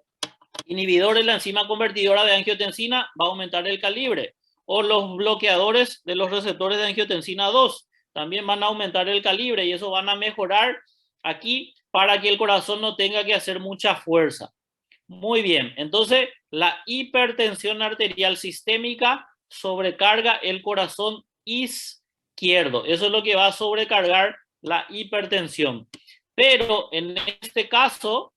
inhibidores de la enzima convertidora de angiotensina va a aumentar el calibre. O los bloqueadores de los receptores de angiotensina 2 también van a aumentar el calibre y eso van a mejorar aquí para que el corazón no tenga que hacer mucha fuerza. Muy bien, entonces la hipertensión arterial sistémica sobrecarga el corazón izquierdo. Eso es lo que va a sobrecargar la hipertensión. Pero en este caso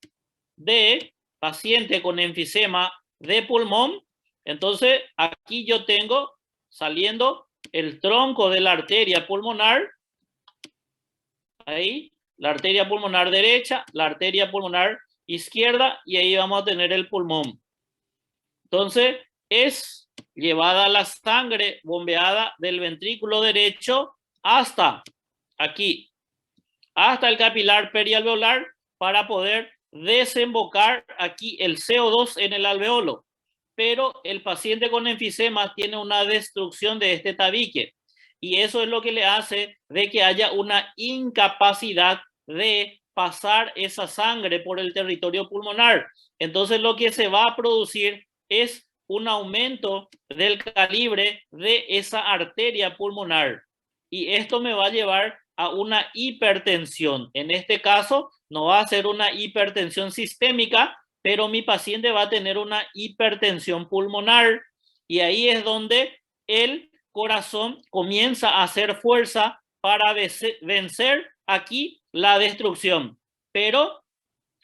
de paciente con enfisema de pulmón, entonces aquí yo tengo saliendo el tronco de la arteria pulmonar ahí, la arteria pulmonar derecha, la arteria pulmonar izquierda, y ahí vamos a tener el pulmón. Entonces, es llevada la sangre bombeada del ventrículo derecho hasta aquí, hasta el capilar perialveolar, para poder desembocar aquí el CO2 en el alveolo. Pero el paciente con enfisema tiene una destrucción de este tabique, y eso es lo que le hace de que haya una incapacidad de pasar esa sangre por el territorio pulmonar. Entonces lo que se va a producir es un aumento del calibre de esa arteria pulmonar, y esto me va a llevar a una hipertensión. En este caso no va a ser una hipertensión sistémica, pero mi paciente va a tener una hipertensión pulmonar, y ahí es donde el corazón comienza a hacer fuerza para vencer aquí la destrucción. Pero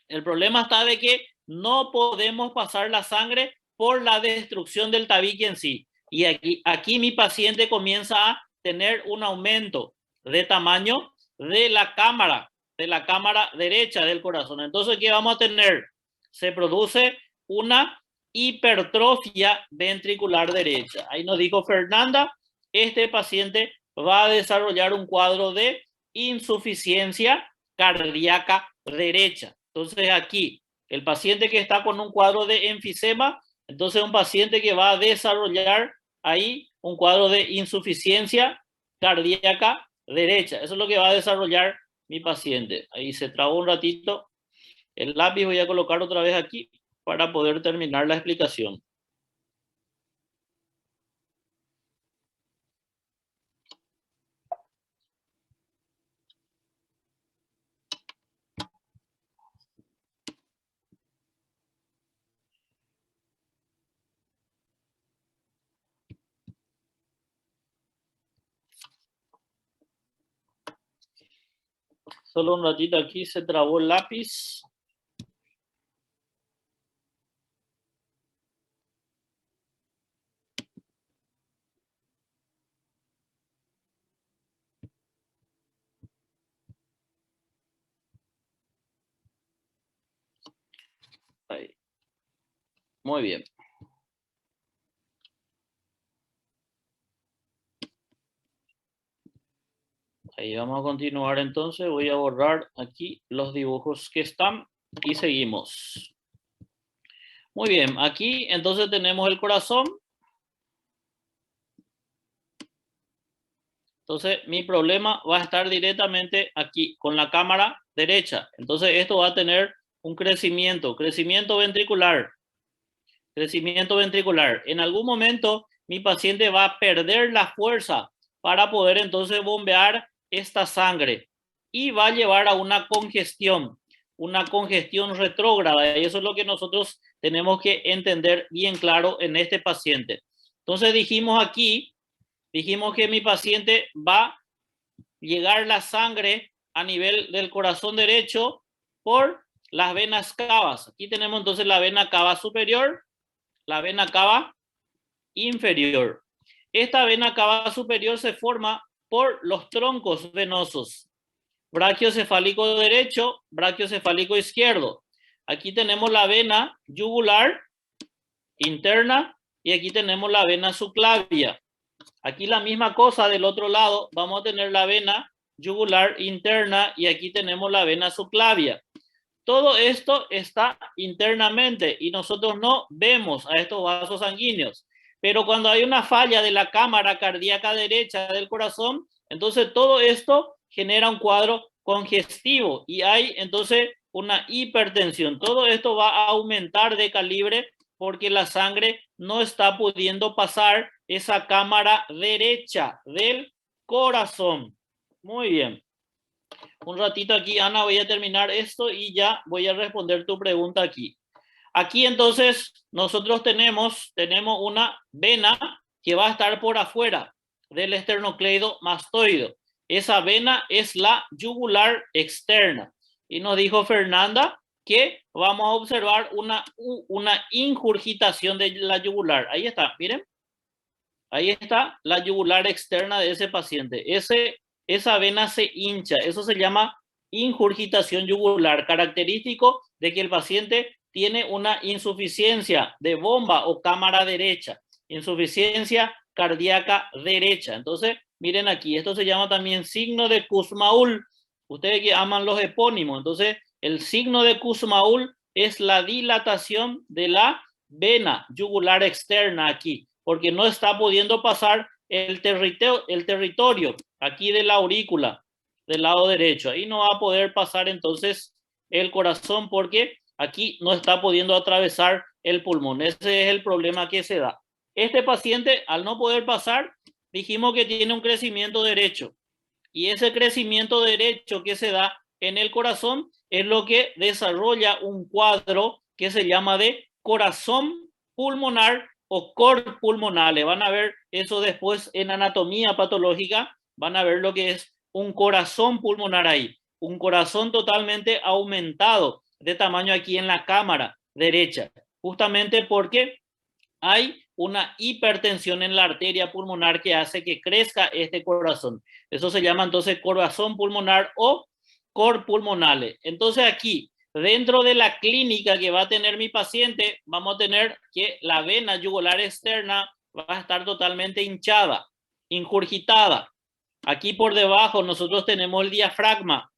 el problema está de que no podemos pasar la sangre por la destrucción del tabique en sí. Y aquí mi paciente comienza a tener un aumento de tamaño de la cámara derecha del corazón. Entonces, ¿qué vamos a tener? Se produce una hipertrofia ventricular derecha. Ahí nos dijo Fernanda, este paciente va a desarrollar un cuadro de insuficiencia cardíaca derecha. Entonces aquí, el paciente que está con un cuadro de enfisema, entonces un paciente que va a desarrollar ahí un cuadro de insuficiencia cardíaca derecha. Eso es lo que va a desarrollar mi paciente. Ahí se trabó un ratito el lápiz, voy a colocar otra vez aquí para poder terminar la explicación. Solo un ratito, aquí se trabó el lápiz. Ahí. Muy bien. Ahí vamos a continuar entonces. Voy a borrar aquí los dibujos que están y seguimos. Muy bien, aquí entonces tenemos el corazón. Entonces mi problema va a estar directamente aquí con la cámara derecha. Entonces esto va a tener un crecimiento ventricular. Crecimiento ventricular. En algún momento mi paciente va a perder la fuerza para poder entonces bombear esta sangre, y va a llevar a una congestión retrógrada, y eso es lo que nosotros tenemos que entender bien claro en este paciente. Entonces dijimos que mi paciente va a llegar la sangre a nivel del corazón derecho por las venas cavas. Aquí tenemos entonces la vena cava superior, la vena cava inferior. Esta vena cava superior se forma por los troncos venosos, brachiocefálico derecho, brachiocefálico izquierdo. Aquí tenemos la vena yugular interna y aquí tenemos la vena subclavia. Aquí la misma cosa del otro lado, vamos a tener la vena yugular interna y aquí tenemos la vena subclavia. Todo esto está internamente y nosotros no vemos a estos vasos sanguíneos. Pero cuando hay una falla de la cámara cardíaca derecha del corazón, entonces todo esto genera un cuadro congestivo y hay entonces una hipertensión. Todo esto va a aumentar de calibre porque la sangre no está pudiendo pasar esa cámara derecha del corazón. Muy bien. Un ratito aquí, Ana, voy a terminar esto y ya voy a responder tu pregunta aquí. Aquí entonces nosotros tenemos una vena que va a estar por afuera del esternocleido mastoideo. Esa vena es la yugular externa. Y nos dijo Fernanda que vamos a observar una ingurgitación de la yugular. Ahí está, miren. Ahí está la yugular externa de ese paciente. Ese esa vena se hincha. Eso se llama ingurgitación yugular, característico de que el paciente tiene una insuficiencia de bomba o cámara derecha, insuficiencia cardíaca derecha. Entonces, miren aquí, esto se llama también signo de Kussmaul. Ustedes que aman los epónimos, entonces el signo de Kussmaul es la dilatación de la vena yugular externa aquí, porque no está pudiendo pasar el territorio aquí de la aurícula del lado derecho. Ahí no va a poder pasar entonces el corazón porque aquí no está pudiendo atravesar el pulmón. Ese es el problema que se da. Este paciente, al no poder pasar, dijimos que tiene un crecimiento derecho. Y ese crecimiento derecho que se da en el corazón es lo que desarrolla un cuadro que se llama de corazón pulmonar o cor pulmonale. Van a ver eso después en anatomía patológica, van a ver lo que es un corazón pulmonar ahí, un corazón totalmente aumentado de tamaño aquí en la cámara derecha, justamente porque hay una hipertensión en la arteria pulmonar que hace que crezca este corazón. Eso se llama entonces corazón pulmonar o cor pulmonale. Entonces aquí, dentro de la clínica que va a tener mi paciente, vamos a tener que la vena yugular externa va a estar totalmente hinchada, ingurgitada. Aquí por debajo nosotros tenemos el diafragma.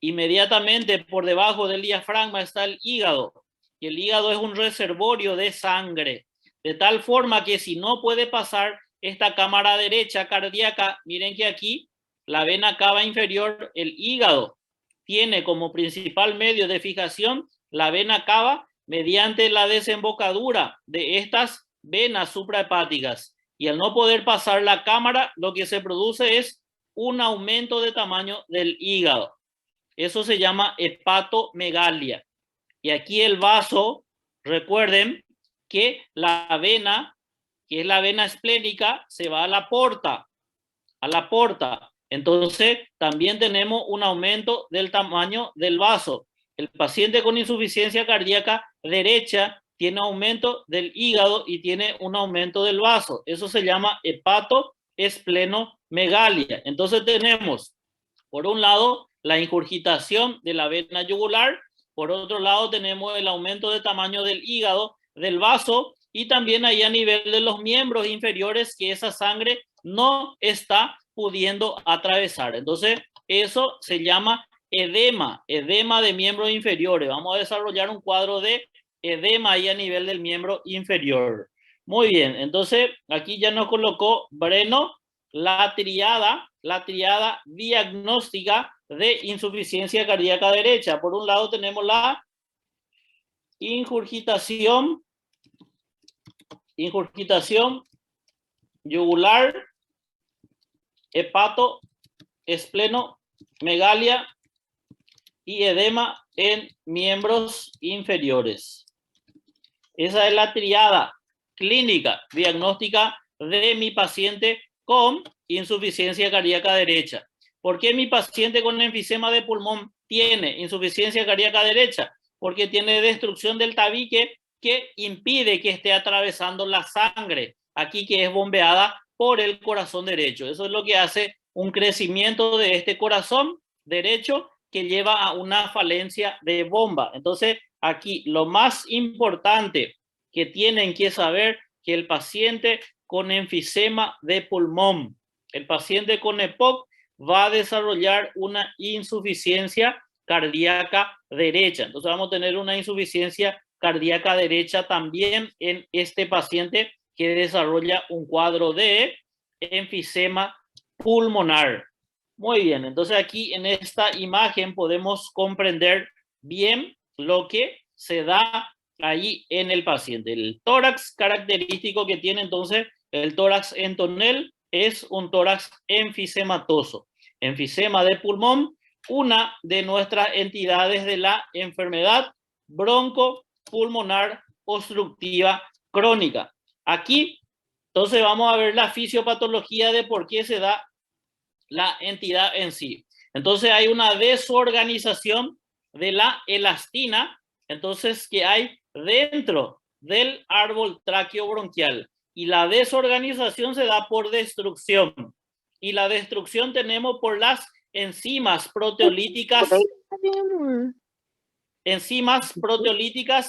Inmediatamente por debajo del diafragma está el hígado. Y el hígado es un reservorio de sangre. De tal forma que si no puede pasar esta cámara derecha cardíaca, miren que aquí la vena cava inferior, el hígado tiene como principal medio de fijación la vena cava mediante la desembocadura de estas venas suprahepáticas. Y al no poder pasar la cámara, lo que se produce es un aumento de tamaño del hígado. Eso se llama hepatomegalia. Y aquí el vaso, recuerden que la vena, que es la vena esplénica, se va a la porta. Entonces, también tenemos un aumento del tamaño del vaso. El paciente con insuficiencia cardíaca derecha tiene aumento del hígado y tiene un aumento del vaso. Eso se llama hepatoesplenomegalia. Entonces tenemos, por un lado, la ingurgitación de la vena yugular. Por otro lado, tenemos el aumento de tamaño del hígado, del vaso, y también ahí a nivel de los miembros inferiores que esa sangre no está pudiendo atravesar. Entonces, eso se llama edema, edema de miembros inferiores. Vamos a desarrollar un cuadro de edema ahí a nivel del miembro inferior. Muy bien, entonces aquí ya nos colocó Breno la triada diagnóstica de insuficiencia cardíaca derecha. Por un lado tenemos la ingurgitación yugular, hepato, esplenomegalia y edema en miembros inferiores. Esa es la triada clínica diagnóstica de mi paciente con insuficiencia cardíaca derecha. ¿Por qué mi paciente con enfisema de pulmón tiene insuficiencia cardíaca derecha? Porque tiene destrucción del tabique que impide que esté atravesando la sangre, aquí que es bombeada por el corazón derecho. Eso es lo que hace un crecimiento de este corazón derecho que lleva a una falencia de bomba. Entonces, aquí lo más importante que tienen que saber que el paciente con enfisema de pulmón, el paciente con EPOC va a desarrollar una insuficiencia cardíaca derecha. Entonces vamos a tener una insuficiencia cardíaca derecha también en este paciente que desarrolla un cuadro de enfisema pulmonar. Muy bien, entonces aquí en esta imagen podemos comprender bien lo que se da ahí en el paciente. El tórax característico que tiene entonces el tórax en tonel es un tórax enfisematoso. Enfisema de pulmón, una de nuestras entidades de la enfermedad broncopulmonar obstructiva crónica. Aquí, entonces vamos a ver la fisiopatología de por qué se da la entidad en sí. Entonces hay una desorganización de la elastina, entonces que hay dentro del árbol tráqueo bronquial. Y la desorganización se da por destrucción. y la destrucción tenemos por las enzimas proteolíticas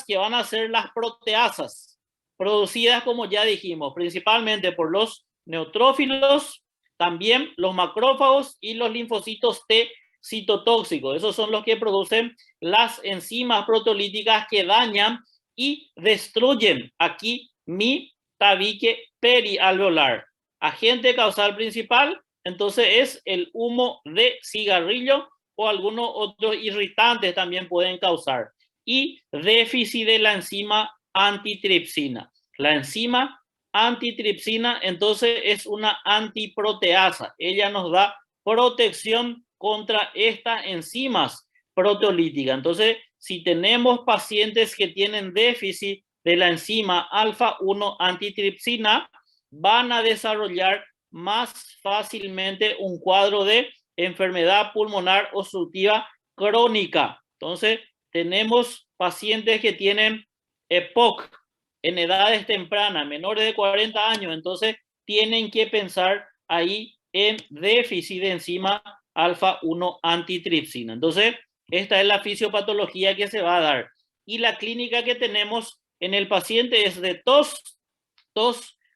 que van a ser las proteasas, producidas, como ya dijimos, principalmente por los neutrófilos, también los macrófagos y los linfocitos T citotóxicos. Esos son los que producen las enzimas proteolíticas que dañan y destruyen aquí mi tabique perialveolar. Agente causal principal, entonces, es el humo de cigarrillo, o algunos otros irritantes también pueden causar. Y déficit de la enzima antitripsina. La enzima antitripsina, entonces, es una antiproteasa. Ella nos da protección contra estas enzimas proteolíticas. Entonces, si tenemos pacientes que tienen déficit de la enzima alfa-1 antitripsina, van a desarrollar más fácilmente un cuadro de enfermedad pulmonar obstructiva crónica. Entonces, tenemos pacientes que tienen EPOC en edades tempranas, menores de 40 años, entonces tienen que pensar ahí en déficit de enzima alfa-1 antitripsina. Entonces, esta es la fisiopatología que se va a dar. Y la clínica que tenemos en el paciente es de tos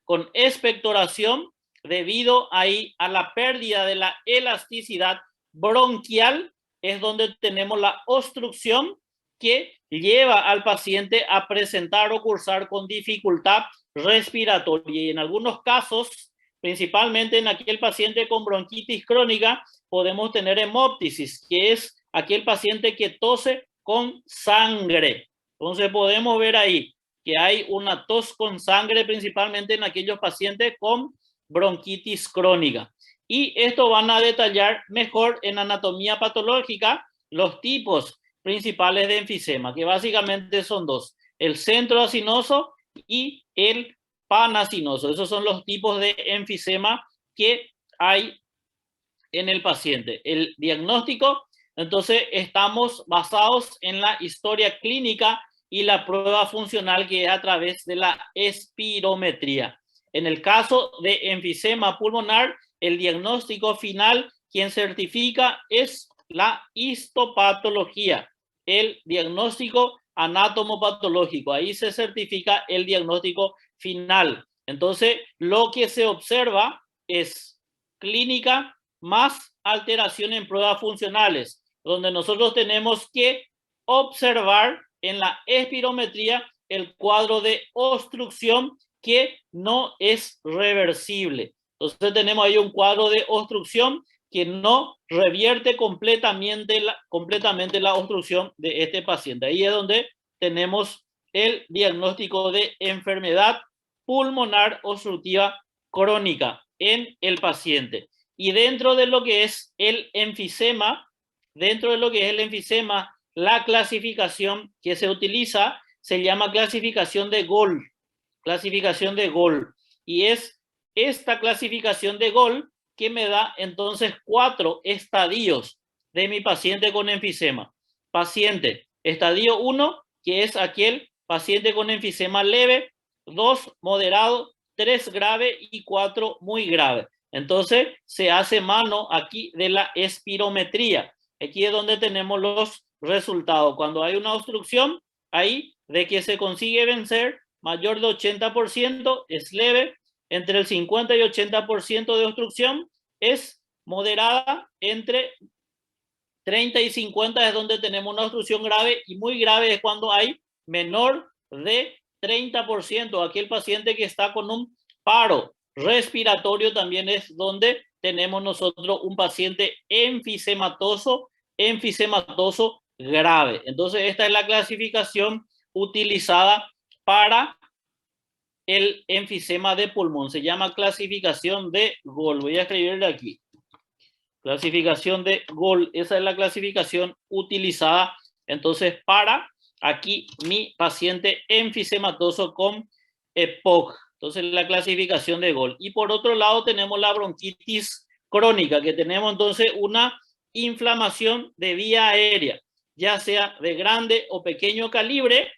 con expectoración, debido ahí a la pérdida de la elasticidad bronquial, es donde tenemos la obstrucción que lleva al paciente a presentar o cursar con dificultad respiratoria. Y en algunos casos, principalmente en aquel paciente con bronquitis crónica, podemos tener hemóptisis, que es aquel paciente que tose con sangre. Entonces podemos ver ahí que hay una tos con sangre, principalmente en aquellos pacientes con bronquitis crónica. Y esto van a detallar mejor en anatomía patológica los tipos principales de enfisema, que básicamente son dos: el centroacinoso y el panacinoso. Esos son los tipos de enfisema que hay en el paciente. El diagnóstico, entonces, estamos basados en la historia clínica y la prueba funcional, que es a través de la espirometría. En el caso de enfisema pulmonar, el diagnóstico final, quien certifica, es la histopatología, el diagnóstico anatomopatológico. Ahí se certifica el diagnóstico final. Entonces, lo que se observa es clínica más alteración en pruebas funcionales, donde nosotros tenemos que observar en la espirometría el cuadro de obstrucción que no es reversible. Entonces tenemos ahí un cuadro de obstrucción que no revierte completamente la obstrucción de este paciente. Ahí es donde tenemos el diagnóstico de enfermedad pulmonar obstructiva crónica en el paciente. Y dentro de lo que es el enfisema, la clasificación que se utiliza se llama clasificación de Gold. Y es esta clasificación de Gold que me da entonces 4 estadios de mi paciente con enfisema. Paciente, estadio 1, que es aquel paciente con enfisema leve; 2, moderado; 3, grave; y 4, muy grave. Entonces se hace mano aquí de la espirometría. Aquí es donde tenemos los resultados. Cuando hay una obstrucción, ahí de que se consigue vencer, mayor de 80% es leve; entre el 50 y 80% de obstrucción es moderada; entre 30 y 50 es donde tenemos una obstrucción grave; y muy grave es cuando hay menor de 30%. Aquel paciente que está con un paro respiratorio también es donde tenemos nosotros un paciente enfisematoso grave. Entonces, esta es la clasificación utilizada para el enfisema de pulmón. Se llama clasificación de Gold. Voy a escribirle aquí. Clasificación de Gold. Esa es la clasificación utilizada entonces para aquí mi paciente enfisematoso con EPOC. Entonces, la clasificación de Gold. Y por otro lado tenemos la bronquitis crónica, que tenemos entonces una inflamación de vía aérea, ya sea de grande o pequeño calibre.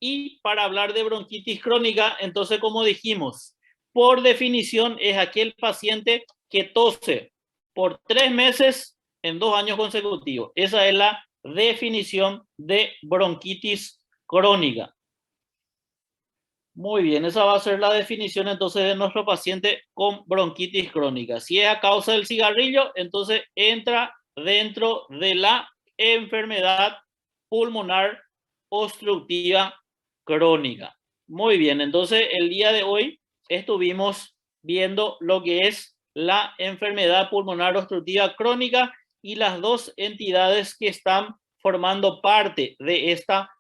Y para hablar de bronquitis crónica, entonces, como dijimos, por definición es aquel paciente que tose por 3 meses en 2 años consecutivos. Esa es la definición de bronquitis crónica. Muy bien, esa va a ser la definición entonces de nuestro paciente con bronquitis crónica. Si es a causa del cigarrillo, entonces entra dentro de la enfermedad pulmonar obstructiva crónica. Muy bien, entonces el día de hoy estuvimos viendo lo que es la enfermedad pulmonar obstructiva crónica y las dos entidades que están formando parte de esta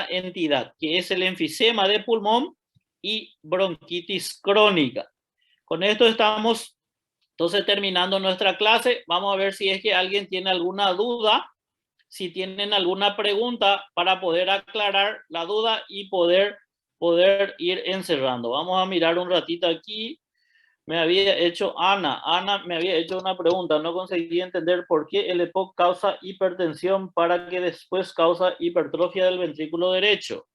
entidad, que es el enfisema de pulmón y bronquitis crónica. Con esto estamos entonces terminando nuestra clase. Vamos a ver si es que alguien tiene alguna duda, si tienen alguna pregunta para poder aclarar la duda y poder ir encerrando. Vamos a mirar un ratito aquí. Me había hecho Ana me había hecho una pregunta, no conseguí entender por qué el EPOC causa hipertensión para que después causa hipertrofia del ventrículo derecho.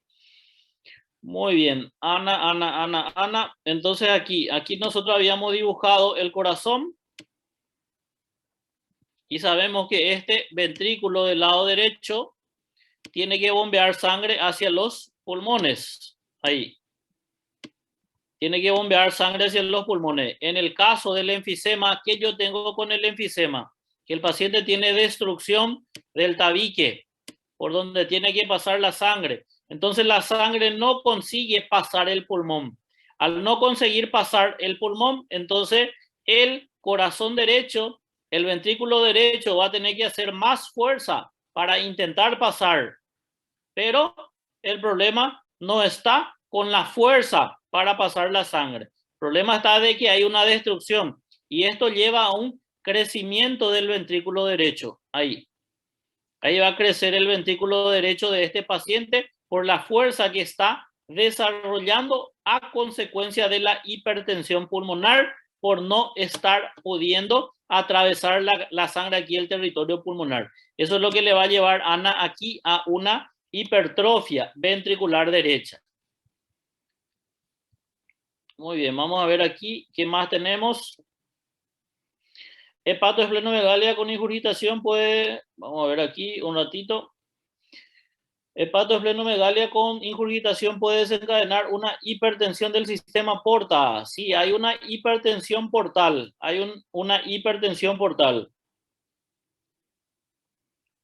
Muy bien, Ana. Entonces aquí nosotros habíamos dibujado el corazón y sabemos que este ventrículo del lado derecho tiene que bombear sangre hacia los pulmones. Ahí. Tiene que bombear sangre hacia los pulmones. En el caso del enfisema, ¿qué yo tengo con el enfisema? Que el paciente tiene destrucción del tabique, por donde tiene que pasar la sangre. Entonces la sangre no consigue pasar el pulmón. Al no conseguir pasar el pulmón, entonces el corazón derecho, el ventrículo derecho va a tener que hacer más fuerza para intentar pasar. Pero el problema no está con la fuerza para pasar la sangre. El problema está de que hay una destrucción y esto lleva a un crecimiento del ventrículo derecho. Ahí va a crecer el ventrículo derecho de este paciente por la fuerza que está desarrollando a consecuencia de la hipertensión pulmonar por no estar pudiendo atravesar la sangre aquí el territorio pulmonar. Eso es lo que le va a llevar, Ana, aquí a una hipertrofia ventricular derecha. Muy bien, vamos a ver aquí qué más tenemos. Hepatoesplenomegalia con ingurgitación puede, vamos a ver aquí un ratito. Hepatoesplenomegalia con ingurgitación puede desencadenar una hipertensión del sistema porta. Sí, hay una hipertensión portal. Una hipertensión portal.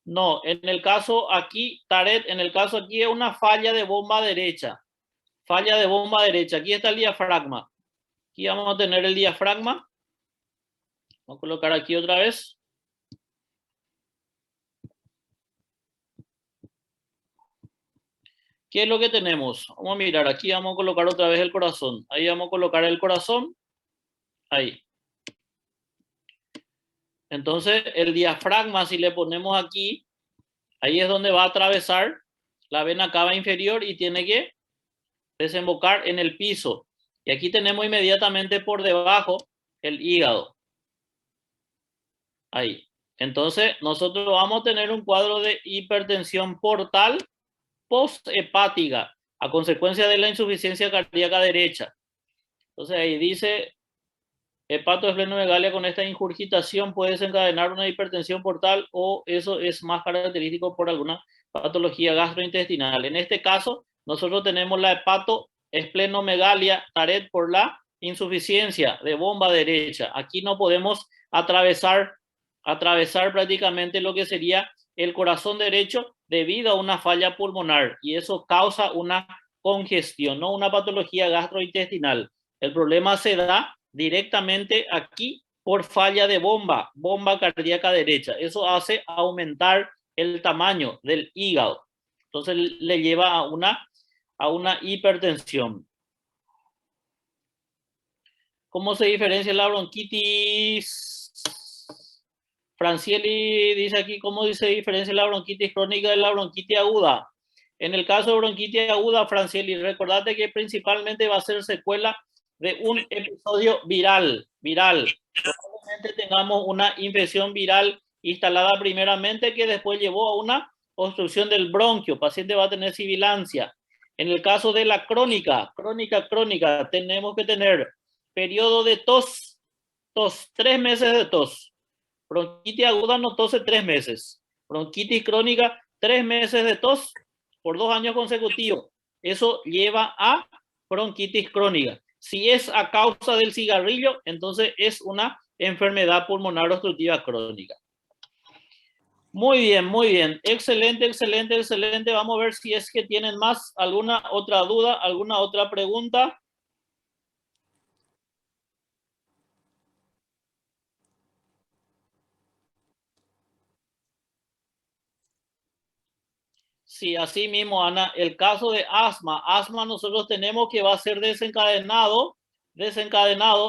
No, en el caso aquí, Taret, en el caso aquí es una falla de bomba derecha. Falla de bomba derecha. Aquí está el diafragma. Aquí vamos a tener el diafragma. Vamos a colocar aquí otra vez. ¿Qué es lo que tenemos? Vamos a mirar. Aquí vamos a colocar otra vez el corazón. Ahí vamos a colocar el corazón. Ahí. Entonces, el diafragma, si le ponemos aquí, ahí es donde va a atravesar la vena cava inferior y tiene que desembocar en el piso. Y aquí tenemos inmediatamente por debajo el hígado. Ahí. Entonces, nosotros vamos a tener un cuadro de hipertensión portal posthepática a consecuencia de la insuficiencia cardíaca derecha. Entonces, ahí dice, hepatoesplenomegalia con esta ingurgitación puede desencadenar una hipertensión portal o eso es más característico por alguna patología gastrointestinal. En este caso, nosotros tenemos la hepatoesplenomegalia, Taret, por la insuficiencia de bomba derecha. Aquí no podemos atravesar prácticamente lo que sería el corazón derecho debido a una falla pulmonar y eso causa una congestión, no una patología gastrointestinal. El problema se da directamente aquí por falla de bomba cardíaca derecha. Eso hace aumentar el tamaño del hígado. Entonces le lleva a una hipertensión. ¿Cómo se diferencia la bronquitis? Francieli dice aquí, ¿cómo se diferencia la bronquitis crónica de la bronquitis aguda? En el caso de bronquitis aguda, Francieli, recordate que principalmente va a ser secuela de un episodio viral. Probablemente tengamos una infección viral instalada primeramente que después llevó a una obstrucción del bronquio. El paciente va a tener sibilancia. En el caso de la crónica, tenemos que tener periodo de tos tos, 3 meses de tos. Bronquitis aguda no tose 3 meses. Bronquitis crónica, 3 meses de tos por 2 años consecutivos. Eso lleva a bronquitis crónica. Si es a causa del cigarrillo, entonces es una enfermedad pulmonar obstructiva crónica. Muy bien, muy bien. Excelente, excelente, excelente. Vamos a ver si es que tienen más alguna otra duda, alguna otra pregunta. Sí, así mismo, Ana. El caso de asma nosotros tenemos que va a ser desencadenado,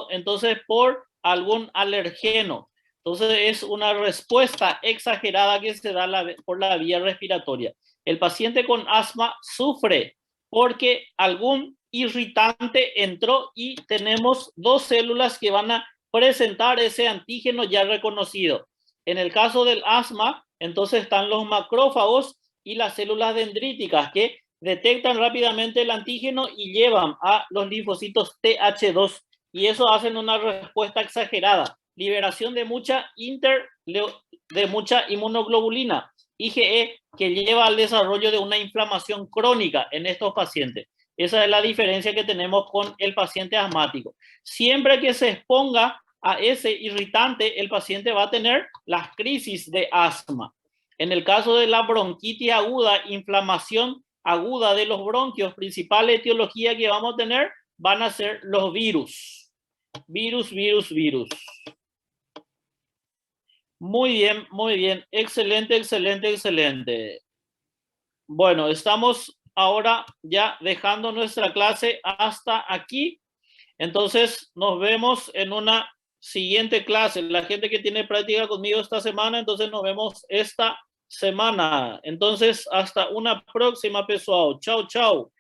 entonces por algún alergeno. Entonces es una respuesta exagerada que se da por la vía respiratoria. El paciente con asma sufre porque algún irritante entró y tenemos 2 células que van a presentar ese antígeno ya reconocido. En el caso del asma, entonces están los macrófagos y las células dendríticas que detectan rápidamente el antígeno y llevan a los linfocitos TH2 y eso hacen una respuesta exagerada, liberación de mucha inmunoglobulina, IgE, que lleva al desarrollo de una inflamación crónica en estos pacientes. Esa es la diferencia que tenemos con el paciente asmático. Siempre que se exponga a ese irritante, el paciente va a tener las crisis de asma. En el caso de la bronquitis aguda, inflamación aguda de los bronquios, principal etiología que vamos a tener van a ser los virus. Virus. Muy bien, muy bien. Excelente, excelente, excelente. Bueno, estamos ahora ya dejando nuestra clase hasta aquí. Entonces, nos vemos en una siguiente clase. La gente que tiene práctica conmigo esta semana, entonces nos vemos esta semana. Entonces, hasta una próxima, pessoal. Chao, chao.